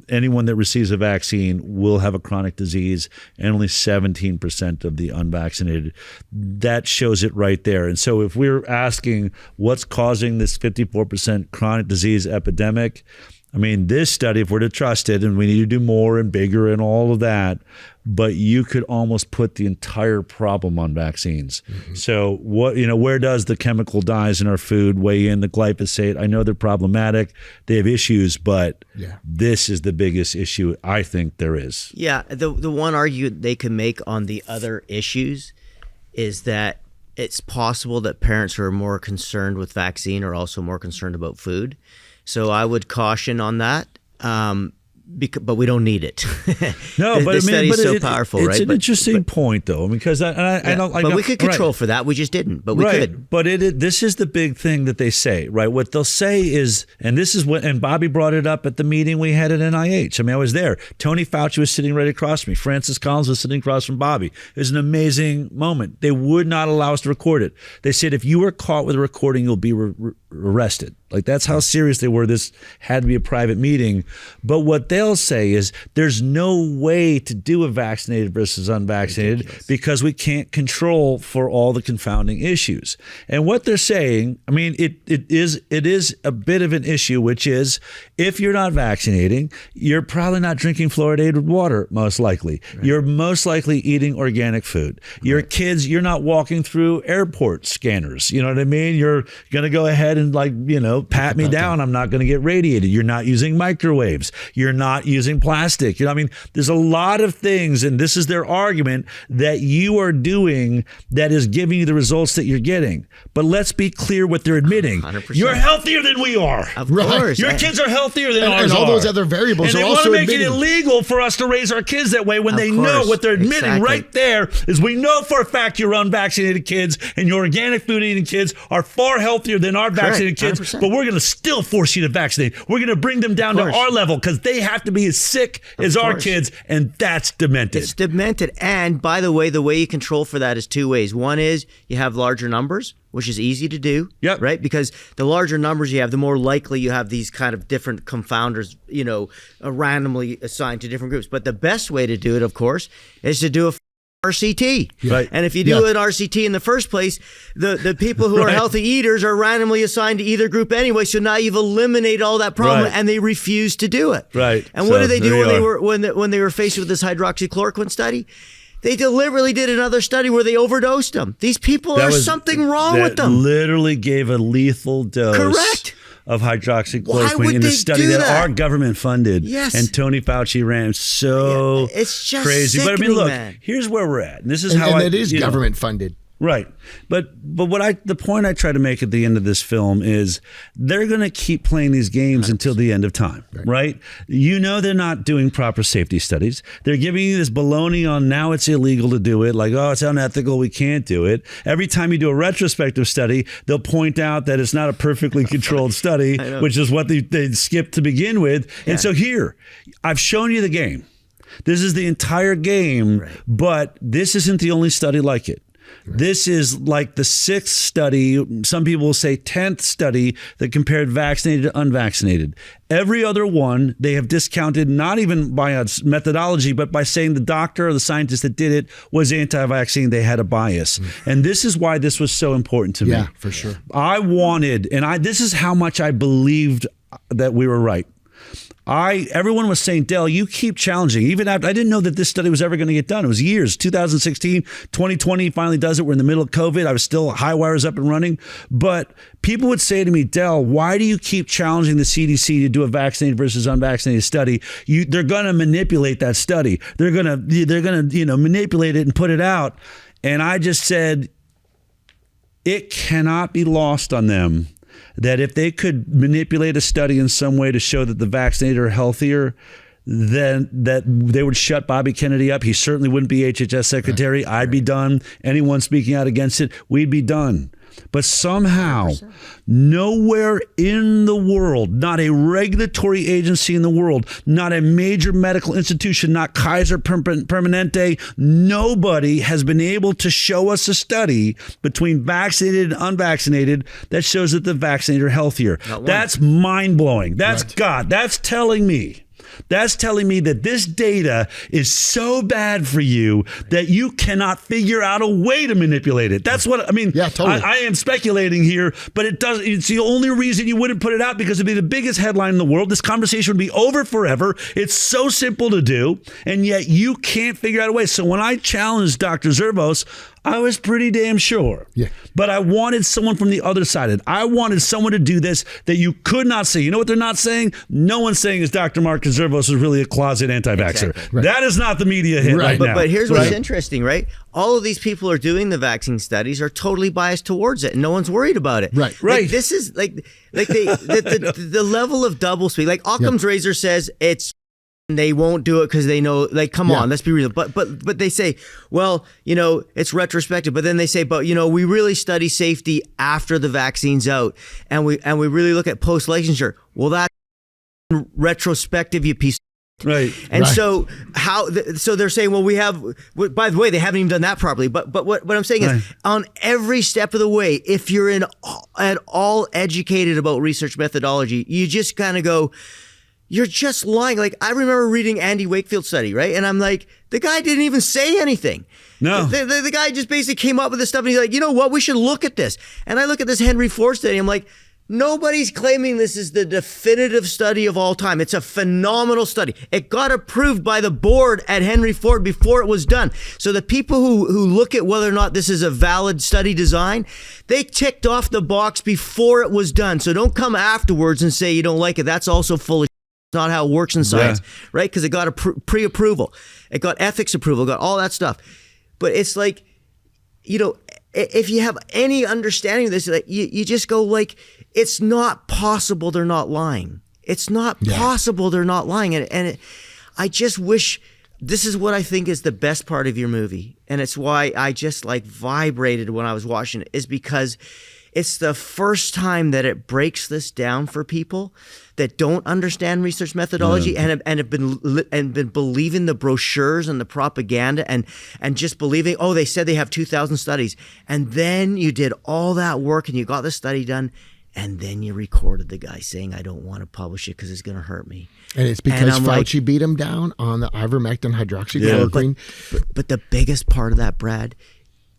S2: anyone that receives a vaccine will have a chronic disease, and only 17% of the unvaccinated. That shows it right there. And so if we're asking what's causing this 54% chronic disease epidemic, I mean, this study, if we're to trust it, and we need to do more and bigger and all of that, but you could almost put the entire problem on vaccines. Mm-hmm. So where does the chemical dyes in our food weigh in? The glyphosate, I know they're problematic. They have issues, but this is the biggest issue I think there is.
S3: Yeah, the one argument they can make on the other issues is that it's possible that parents who are more concerned with vaccine are also more concerned about food. So I would caution on that, but we don't need it.
S2: No, but
S3: this study is so powerful,
S2: it's
S3: right?
S2: an interesting point, though, because I don't.
S3: But we could control for that. We just didn't. But we could.
S2: But this is the big thing that they say, right? What they'll say is, and this is what, and Bobby brought it up at the meeting we had at NIH. I mean, I was there. Tony Fauci was sitting right across from me. Francis Collins was sitting across from Bobby. It was an amazing moment. They would not allow us to record it. They said, if you were caught with a recording, you'll be arrested. Like, that's how serious they were. This had to be a private meeting. But what they'll say is there's no way to do a vaccinated versus unvaccinated because we can't control for all the confounding issues. And what they're saying, I mean, it is a bit of an issue, which is if you're not vaccinating, you're probably not drinking fluoridated water, most likely. Right. You're most likely eating organic food. Your kids, you're not walking through airport scanners. You know what I mean? You're going to go ahead and pat me down. I'm not going to get radiated. You're not using microwaves. You're not using plastic. I mean, there's a lot of things, and this is their argument, that you are doing that is giving you the results that you're getting. But let's be clear what they're admitting.
S3: 100%.
S2: You're healthier than we are.
S3: Of course.
S2: Your kids are healthier than ours
S1: and all
S2: are.
S1: those other variables
S2: and
S1: are also
S2: they want to make
S1: admitting.
S2: it illegal for us to raise our kids that way when they know what they're admitting right there is we know for a fact your unvaccinated kids and your organic food eating kids are far healthier than our vaccinated unvaccinated kids,
S3: 100%.
S2: but we're going to still force you to vaccinate. We're going to bring them down to our level because they have to be as sick as our kids, and that's demented.
S3: It's demented. And by the way you control for that is two ways. One is you have larger numbers, which is easy to do, right? Because the larger numbers you have, the more likely you have these kind of different confounders, randomly assigned to different groups. But the best way to do it, of course, is to do a RCT.
S2: Right.
S3: And if you do an RCT in the first place, the people who are healthy eaters are randomly assigned to either group anyway. So now you've eliminated all that problem, and they refuse to do it.
S2: Right.
S3: And what did they do when they were faced with this hydroxychloroquine study? They deliberately did another study where they overdosed them. These people, there's something wrong with them.
S2: Literally gave a lethal dose of hydroxychloroquine in the study that our government funded.
S3: Yes.
S2: And Tony Fauci ran.
S3: It's just
S2: crazy. But I mean, look, here's where we're at. And this is how
S1: it is government funded.
S2: Right. But the point I try to make at the end of this film is they're going to keep playing these games until the end of time, right? They're not doing proper safety studies. They're giving you this baloney on now it's illegal to do it, like, oh, it's unethical, we can't do it. Every time you do a retrospective study, they'll point out that it's not a perfectly controlled study, which is what they skipped to begin with. And so here, I've shown you the game. This is the entire game, but this isn't the only study like it. This is like the 6th study, some people will say 10th study that compared vaccinated to unvaccinated. Every other one, they have discounted not even by a methodology, but by saying the doctor or the scientist that did it was anti-vaccine, they had a bias. And this is why this was so important to me.
S1: Yeah, for sure.
S2: I wanted, this is how much I believed that we were right. Everyone was saying, Del, you keep challenging. Even after, I didn't know that this study was ever going to get done. It was years, 2016, 2020 finally does it. We're in the middle of COVID. I was still high wires up and running. But people would say to me, Del, why do you keep challenging the CDC to do a vaccinated versus unvaccinated study? They're going to manipulate that study. They're going to manipulate it and put it out. And I just said, it cannot be lost on them that if they could manipulate a study in some way to show that the vaccinated are healthier, then that they would shut Bobby Kennedy up. He certainly wouldn't be HHS secretary. I'd be done. Anyone speaking out against it, we'd be done. But somehow, 100%. Nowhere in the world, not a regulatory agency in the world, not a major medical institution, not Kaiser Permanente, nobody has been able to show us a study between vaccinated and unvaccinated that shows that the vaccinated are healthier. That's mind-blowing. That's God. That's telling me that this data is so bad for you that you cannot figure out a way to manipulate it. That's what I mean.
S1: Yeah, totally.
S2: I am speculating here, but it's the only reason you wouldn't put it out, because it'd be the biggest headline in the world. This conversation would be over forever. It's so simple to do, and yet you can't figure out a way. So when I challenged Dr. Zervos, I was pretty damn sure. Yeah. But I wanted someone from the other side. I wanted someone to do this that you could not say. You know what they're not saying? No one's saying is Dr. Marcus Zervos is really a closet anti-vaxxer. Exactly. Right. That is not the media hit right now.
S3: But here's what's interesting, right? All of these people who are doing the vaccine studies are totally biased towards it, and no one's worried about it.
S1: Right.
S3: Like, this is like the level of doublespeak. Like Occam's razor says it's. They won't do it because they know, like, come on, let's be real. But they say, well, it's retrospective. But then they say, but we really study safety after the vaccine's out, and we really look at post licensure. Well, that's retrospective, you piece.
S2: Right.
S3: And so so they're saying, well, we have. By the way, they haven't even done that properly. But what I'm saying is, on every step of the way, if you're at all educated about research methodology, you just kind of go, you're just lying. Like, I remember reading Andy Wakefield's study, right? And I'm like, the guy didn't even say anything.
S2: No.
S3: The guy just basically came up with this stuff, and he's like, you know what? We should look at this. And I look at this Henry Ford study, I'm like, nobody's claiming this is the definitive study of all time. It's a phenomenal study. It got approved by the board at Henry Ford before it was done. So the people who look at whether or not this is a valid study design, they ticked off the box before it was done. So don't come afterwards and say you don't like it. That's also fully not how it works in science, right? Because it got a pre-approval, it got ethics approval, got all that stuff. But it's like, if you have any understanding of this, like, you just go like, it's not possible they're not lying. It's not possible they're not lying. And I just wish, this is what I think is the best part of your movie, and it's why I just like vibrated when I was watching it, is because It's the first time that it breaks this down for people that don't understand research methodology and have been believing the brochures and the propaganda and just believing, oh, they said they have 2,000 studies. And then you did all that work and you got the study done. And then you recorded the guy saying, I don't want to publish it because it's going to hurt me.
S1: And it's because Fauci beat him down on the ivermectin, hydroxychloroquine.
S3: But the biggest part of that, Brad,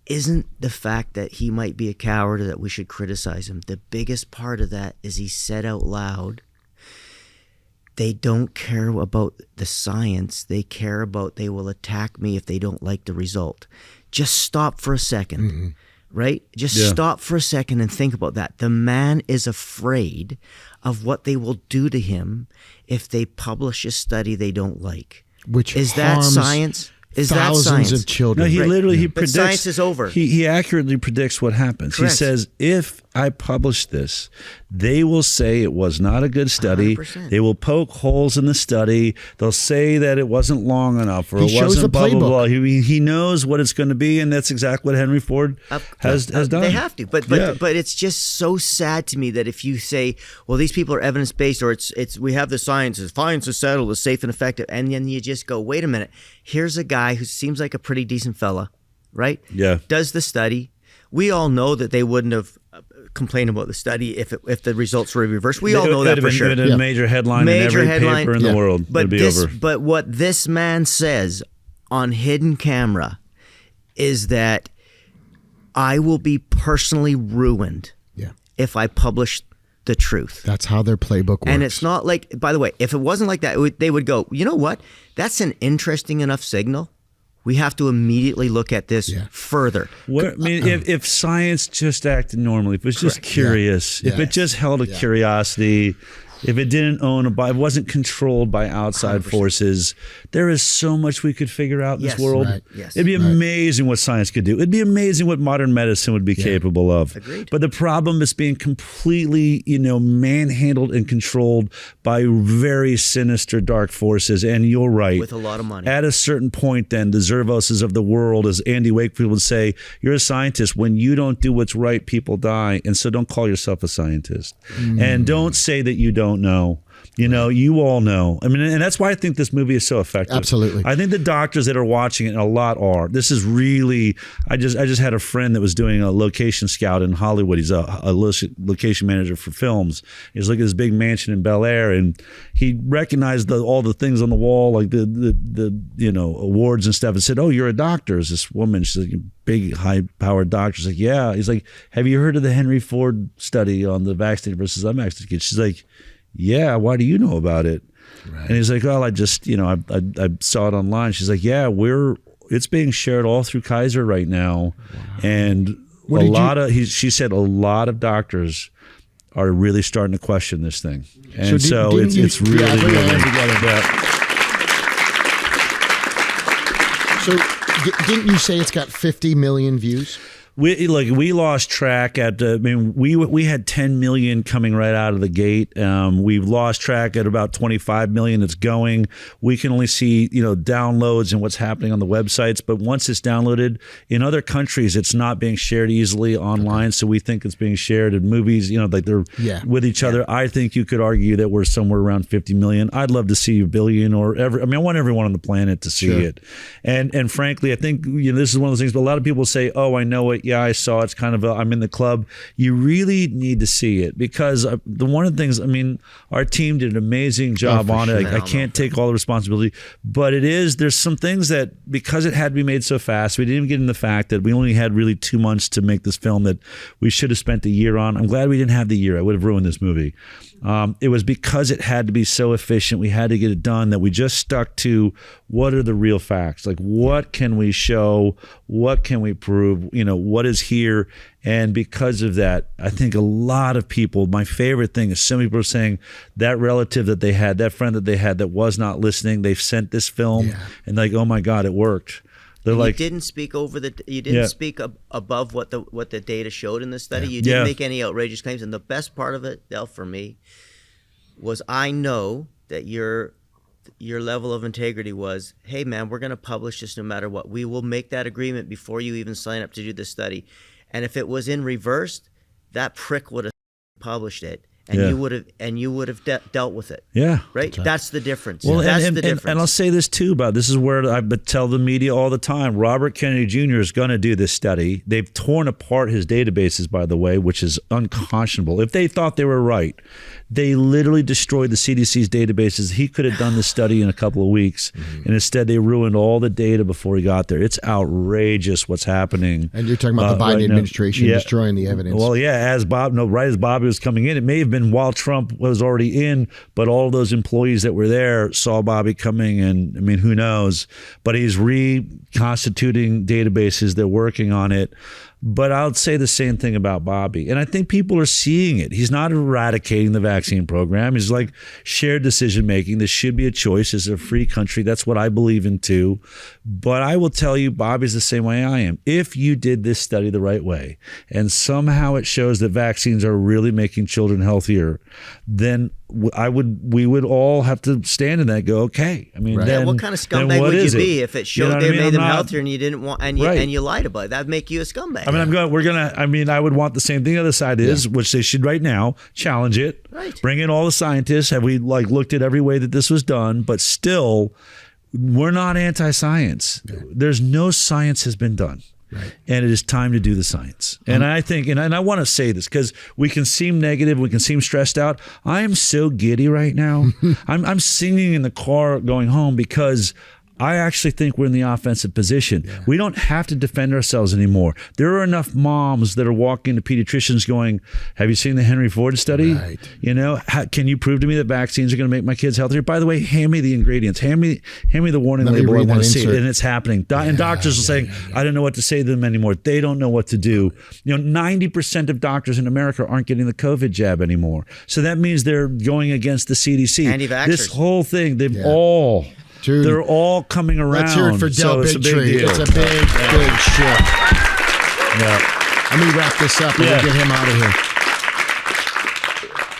S3: isn't the fact that he might be a coward or that we should criticize him. The biggest part of that is he said out loud, they don't care about the science. They care about they will attack me if they don't like the result. Just stop for a second. Right? Just stop for a second and think about that. The man is afraid of what they will do to him if they publish a study they don't like.
S1: Which
S3: is that science? Is that science?
S1: Thousands of children.
S2: No, he literally he
S3: but
S2: predicts.
S3: Science is over.
S2: He accurately predicts what happens.
S3: Correct.
S2: He says, if I publish this, they will say it was not a good study.
S3: 100%.
S2: They will poke holes in the study. They'll say that it wasn't long enough or
S1: He
S2: it
S1: shows
S2: wasn't
S1: the
S2: blah, blah, blah.
S1: playbook.
S2: He knows what it's going to be, and that's exactly what Henry Ford has done.
S3: They have to. But it's just so sad to me that if you say, well, these people are evidence-based or it's we have the science is settled, it's safe and effective, and then you just go, wait a minute, here's a guy who seems like a pretty decent fella, right?
S2: Yeah.
S3: Does the study. We all know that they wouldn't have complained about the study if the results were reversed. We all know that for sure.
S2: It would have been a major headline in every paper in the world.
S3: But
S2: It'd be over.
S3: But what this man says on hidden camera is that I will be personally ruined if I publish the truth.
S1: That's how their playbook works.
S3: And it's not like, by the way, if it wasn't like that, they would go, you know what? That's an interesting enough signal. We have to immediately look at this further.
S2: If science just acted normally, if it was just curious, if it just held a curiosity, if it didn't it wasn't controlled by outside
S3: 100%.
S2: forces, there is so much we could figure out in this world.
S1: Right.
S3: Yes.
S2: It'd be amazing what science could do. It'd be amazing what modern medicine would be capable of.
S3: Agreed.
S2: But the problem is being completely, manhandled and controlled by very sinister, dark forces. And you're right.
S3: With a lot of money.
S2: At a certain point, then, the Zervoses of the world, as Andy Wakefield would say, you're a scientist. When you don't do what's right, people die. And so don't call yourself a scientist. And don't say that you don't know. You all know. I mean, and that's why I think this movie is so effective.
S1: Absolutely.
S2: I think the doctors that are watching it, and a lot are. This is really. I just had a friend that was doing a location scout in Hollywood. He's a location manager for films. He's looking at this big mansion in Bel Air, and he recognized all the things on the wall, like the awards and stuff, and said, "Oh, you're a doctor." Is this woman? She's like a big, high-powered doctor. She's like, "Yeah." He's like, "Have you heard of the Henry Ford study on the vaccinated versus unvaccinated kids?" She's like, "Yeah, why do you know about it?" Right. And he's like, "Well, I just, I saw it online." She's like, "Yeah, it's being shared all through Kaiser right now." Wow. And she said a lot of doctors are really starting to question this thing. And so it's really, really together.
S1: So didn't you say it's got 50 million views?
S2: We lost track at. We had 10 million coming right out of the gate. We've lost track at about 25 million. It's going. We can only see downloads and what's happening on the websites. But once it's downloaded in other countries, it's not being shared easily online. So we think it's being shared in movies. Like they're with each other. I think you could argue that we're somewhere around 50 million. I'd love to see a billion or ever. I want everyone on the planet to see it. And frankly, I think this is one of those things. But a lot of people say, "Oh, I know it. Yeah, I saw it. It's kind of I'm in the club." You really need to see it because one of the things, our team did an amazing job on it. I can't take all the responsibility, but there's some things that because it had to be made so fast, we didn't even get in the fact that we only had really 2 months to make this film that we should have spent a year on. I'm glad we didn't have the year. I would have ruined this movie. It was because it had to be so efficient. We had to get it done that we just stuck to what are the real facts? Like what can we show? What can we prove? What is here? And because of that, I think a lot of people, my favorite thing is some people are saying that relative that they had, that friend that they had that was not listening, they've sent this film and like, oh my God, it worked. They're like,
S3: you didn't speak speak above what the data showed in the study. You didn't make any outrageous claims. And the best part of it, Del, for me, was I know that your level of integrity was, hey man, we're going to publish this no matter what. We will make that agreement before you even sign up to do the study. And if it was in reverse, that prick would have published it. And you would have dealt with it.
S2: Yeah,
S3: right. That's the difference.
S2: Well,
S3: that's
S2: and,
S3: the difference.
S2: And I'll say this too about this is where I tell the media all the time. Robert Kennedy Jr. is going to do this study. They've torn apart his databases, by the way, which is unconscionable. If they thought they were right, they literally destroyed the CDC's databases. He could have done this study in a couple of weeks, and instead they ruined all the data before he got there. It's outrageous what's happening.
S1: And you're talking about the Biden administration destroying the evidence.
S2: Well, yeah, as Bobby was coming in, it may have been while Trump was already in, but all those employees that were there saw Bobby coming, and I mean, who knows? But he's reconstituting databases. They're working on it. But I would say the same thing about Bobby. And I think people are seeing it. He's not eradicating the vaccine program. He's like shared decision making. This should be a choice. It's a free country. That's what I believe in too. But I will tell you, Bobby's the same way I am. If you did this study the right way, and somehow it shows that vaccines are really making children healthier, then we would all have to stand in that and go, okay. I mean, then,
S3: what kind of scumbag would you be if it showed they made them healthier and you didn't want, and you lied about it? That'd make you a scumbag.
S2: I mean, I would want the same thing the other side is, which they should right now challenge it, bring in all the scientists. Have we looked at every way that this was done? But still, we're not anti-science. There's no science has been done. Right. And it is time to do the science. And I think, and I want to say this because we can seem negative, we can seem stressed out. I am so giddy right now. I'm singing in the car going home because I actually think we're in the offensive position. Yeah. We don't have to defend ourselves anymore. There are enough moms that are walking to pediatricians going, have you seen the Henry Ford study? Right. You know, can you prove to me that vaccines are going to make my kids healthier? By the way, hand me the ingredients. Hand me the warning label. I want to see it. And it's happening. And doctors are saying, I don't know what to say to them anymore. They don't know what to do. You know, 90% of doctors in America aren't getting the COVID jab anymore. So that means they're going against the CDC.
S3: Anti-vaxxers.
S2: This whole thing, they're all coming around.
S1: Let's hear it for Del Bigtree. It's a big shift. Yeah. Let me wrap this up and we'll get him out of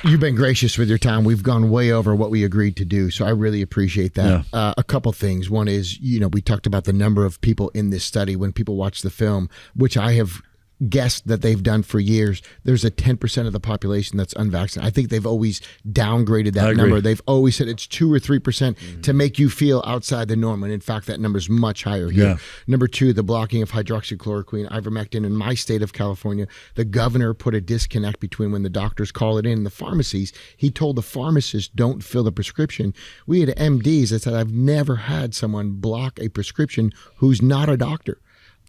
S1: here. You've been gracious with your time. We've gone way over what we agreed to do, so I really appreciate that. Yeah. A couple things. One is, we talked about the number of people in this study. When people watch the film, which I have guessed that they've done for years, there's a 10% of the population that's unvaccinated. I think they've always downgraded that number. They've always said it's 2 or 3% to make you feel outside the norm. And in fact, that number is much higher here. Yeah. Number 2, the blocking of hydroxychloroquine, ivermectin. In my state of California, the governor put a disconnect between when the doctors call it in the pharmacies. He told the pharmacists, don't fill the prescription. We had MDs that said, I've never had someone block a prescription who's not a doctor.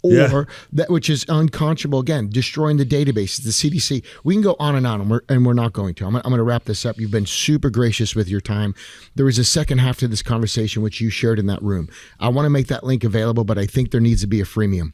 S1: Or that, which is unconscionable, again, destroying the databases, the CDC. We can go on, and we're not going to. I'm going to wrap this up. You've been super gracious with your time. There was a second half to this conversation, which you shared in that room. I want to make that link available, but I think there needs to be a freemium.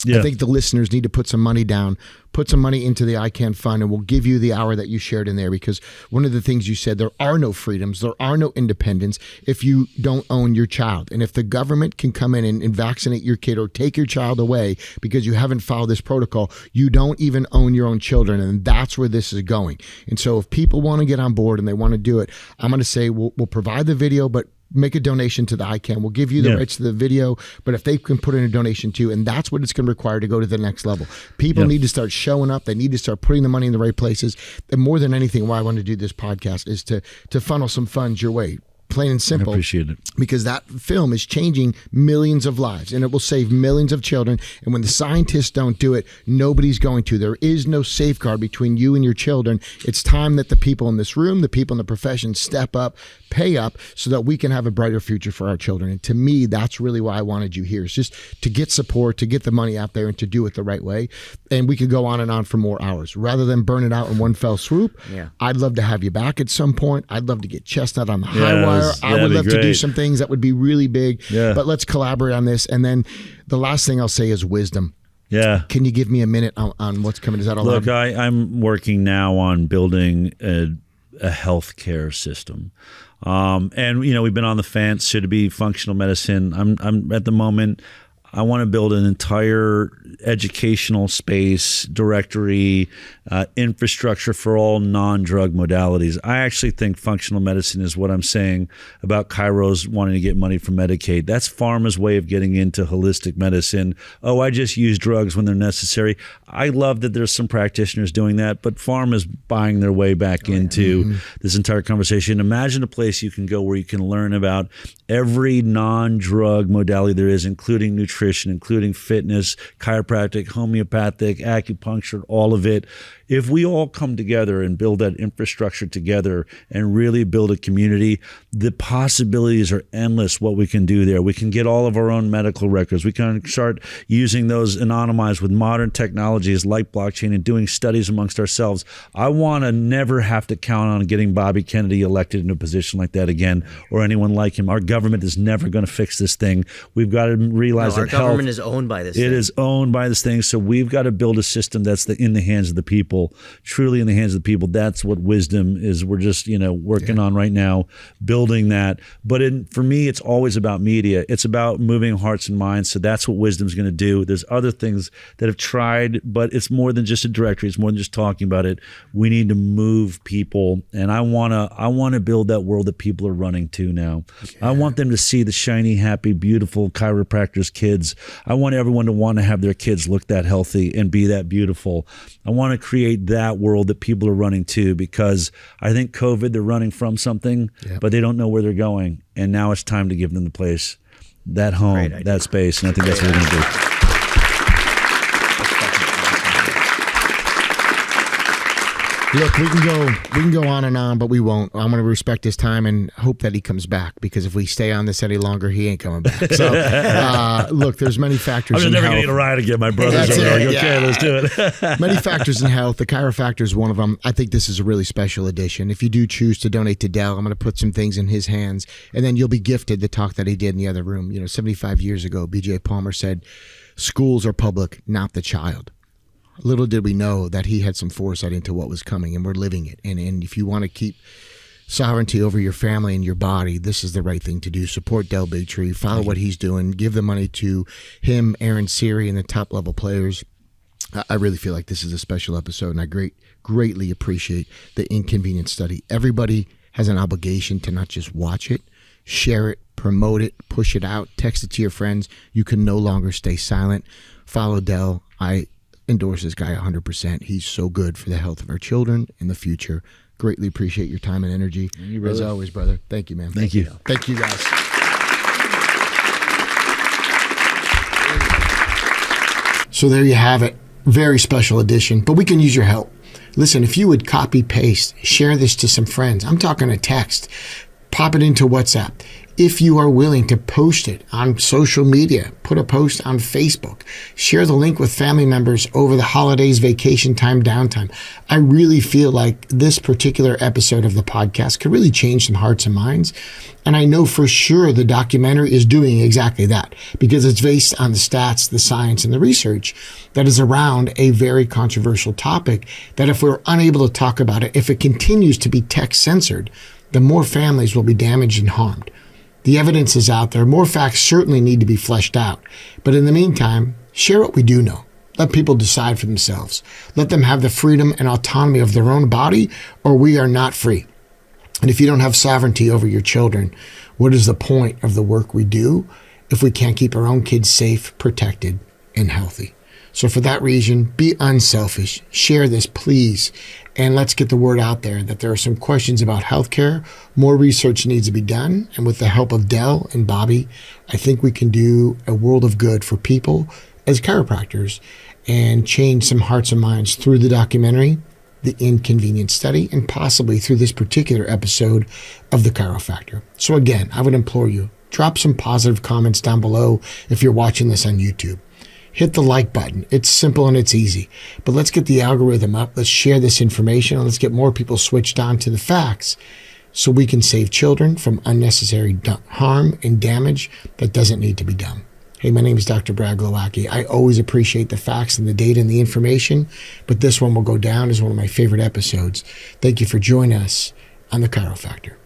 S1: Yeah. I think the listeners need to put some money down, put some money into the ICAN fund, and we'll give you the hour that you shared in there, because one of the things you said, there are no freedoms, there are no independence if you don't own your child. And if the government can come in and vaccinate your kid or take your child away because you haven't followed this protocol, you don't even own your own children. And that's where this is going. And so if people want to get on board and they want to do it, I'm going to say we'll provide the video, but make a donation to the ICAN. We'll give you the rights to the video, but if they can put in a donation too, and that's what it's going to require to go to the next level. People need to start showing up. They need to start putting the money in the right places. And more than anything, why I want to do this podcast is to funnel some funds your way. Plain and simple.
S2: I appreciate it.
S1: Because that film is changing millions of lives, and it will save millions of children. And when the scientists don't do it, nobody's going to. There is no safeguard between you and your children. It's time that the people in this room, the people in the profession, step up, pay up, so that we can have a brighter future for our children. And to me, that's really why I wanted you here. It's just to get support, to get the money out there, and to do it the right way. And we could go on and on for more hours. Rather than burn it out in one fell swoop, I'd love to have you back at some point. I'd love to get Chestnut on the high wire. I would love to do some things that would be really big, but let's collaborate on this. And then the last thing I'll say is wisdom. Yeah. Can you give me a minute on what's coming? Is that allowed?
S2: Look, I'm working now on building a healthcare system. And we've been on the fence. Should it be functional medicine? I'm at the moment, I want to build an entire educational space, directory, infrastructure for all non-drug modalities. I actually think functional medicine is what I'm saying about chiros wanting to get money from Medicaid. That's pharma's way of getting into holistic medicine. Oh, I just use drugs when they're necessary. I love that there's some practitioners doing that, but pharma's buying their way back into this entire conversation. Imagine a place you can go where you can learn about every non-drug modality there is, including nutrition, including fitness, chiropractic, homeopathic, acupuncture, all of it. If we all come together and build that infrastructure together and really build a community, the possibilities are endless what we can do there. We can get all of our own medical records. We can start using those anonymized with modern technologies like blockchain and doing studies amongst ourselves. I want to never have to count on getting Bobby Kennedy elected in a position like that again, or anyone like him. Our government is never going to fix this thing. We've got to realize that
S3: our government is owned by this thing.
S2: It is owned by this thing. So we've got to build a system that's in the hands of the people. Truly in the hands of the people. That's what wisdom is. We're just, working on right now, building that. But for me, it's always about media. It's about moving hearts and minds. So that's what wisdom's going to do. There's other things that have tried, but it's more than just a directory. It's more than just talking about it. We need to move people. And I want to build that world that people are running to now. Yeah. I want them to see the shiny, happy, beautiful chiropractors kids. I want everyone to want to have their kids look that healthy and be that beautiful. I want to create that world that people are running to, because I think COVID, they're running from something, but they don't know where they're going. And now it's time to give them the place, that home, that space. And I think that's what we're going to do.
S1: Look, we can go on and on, but we won't. I'm going to respect his time and hope that he comes back, because if we stay on this any longer, he ain't coming back. So, look, there's many factors.
S2: I'm never going to get a ride again. My brother's over there. Okay, let's do it.
S1: Many factors in health. The Chiro Factor is one of them. I think this is a really special edition. If you do choose to donate to Dell, I'm going to put some things in his hands, and then you'll be gifted the talk that he did in the other room. 75 years ago, B.J. Palmer said, "Schools are public, not the child." Little did we know that he had some foresight into what was coming, and we're living it. And if you want to keep sovereignty over your family and your body, this is the right thing to do. Support Del Bigtree. Follow what he's doing. Give the money to him, Aaron Siri, and the top level players. I really feel like this is a special episode, and I greatly appreciate the Inconvenient Study. Everybody has an obligation to not just watch it, share it, promote it, push it out, text it to your friends. You can no longer stay silent. Follow Del. I endorse this guy 100%. He's so good for the health of our children in the future. Greatly appreciate your time and energy. As always, brother. Thank you, man.
S2: Thank you.
S1: Thank you, guys. So there you have it. Very special edition, but we can use your help. Listen, if you would copy, paste, share this to some friends. I'm talking a text. Pop it into WhatsApp. If you are willing to post it on social media, put a post on Facebook, share the link with family members over the holidays, vacation time, downtime. I really feel like this particular episode of the podcast could really change some hearts and minds. And I know for sure the documentary is doing exactly that, because it's based on the stats, the science, and the research that is around a very controversial topic that if we're unable to talk about it, if it continues to be text censored, the more families will be damaged and harmed. The evidence is out there. More facts certainly need to be fleshed out. But in the meantime, share what we do know. Let people decide for themselves. Let them have the freedom and autonomy of their own body, or we are not free. And if you don't have sovereignty over your children, what is the point of the work we do if we can't keep our own kids safe, protected, and healthy? So for that reason, be unselfish. Share this, please. And let's get the word out there that there are some questions about healthcare. More research needs to be done. And with the help of Del and Bobby, I think we can do a world of good for people as chiropractors and change some hearts and minds through the documentary, The Inconvenient Study, and possibly through this particular episode of the Chiro Factor. So again, I would implore you, drop some positive comments down below if you're watching this on YouTube. Hit the like button. It's simple and it's easy. But let's get the algorithm up. Let's share this information, and let's get more people switched on to the facts so we can save children from unnecessary harm and damage that doesn't need to be done. Hey, my name is Dr. Brad Glowaki. I always appreciate the facts and the data and the information, but this one will go down as one of my favorite episodes. Thank you for joining us on the Chiro Factor.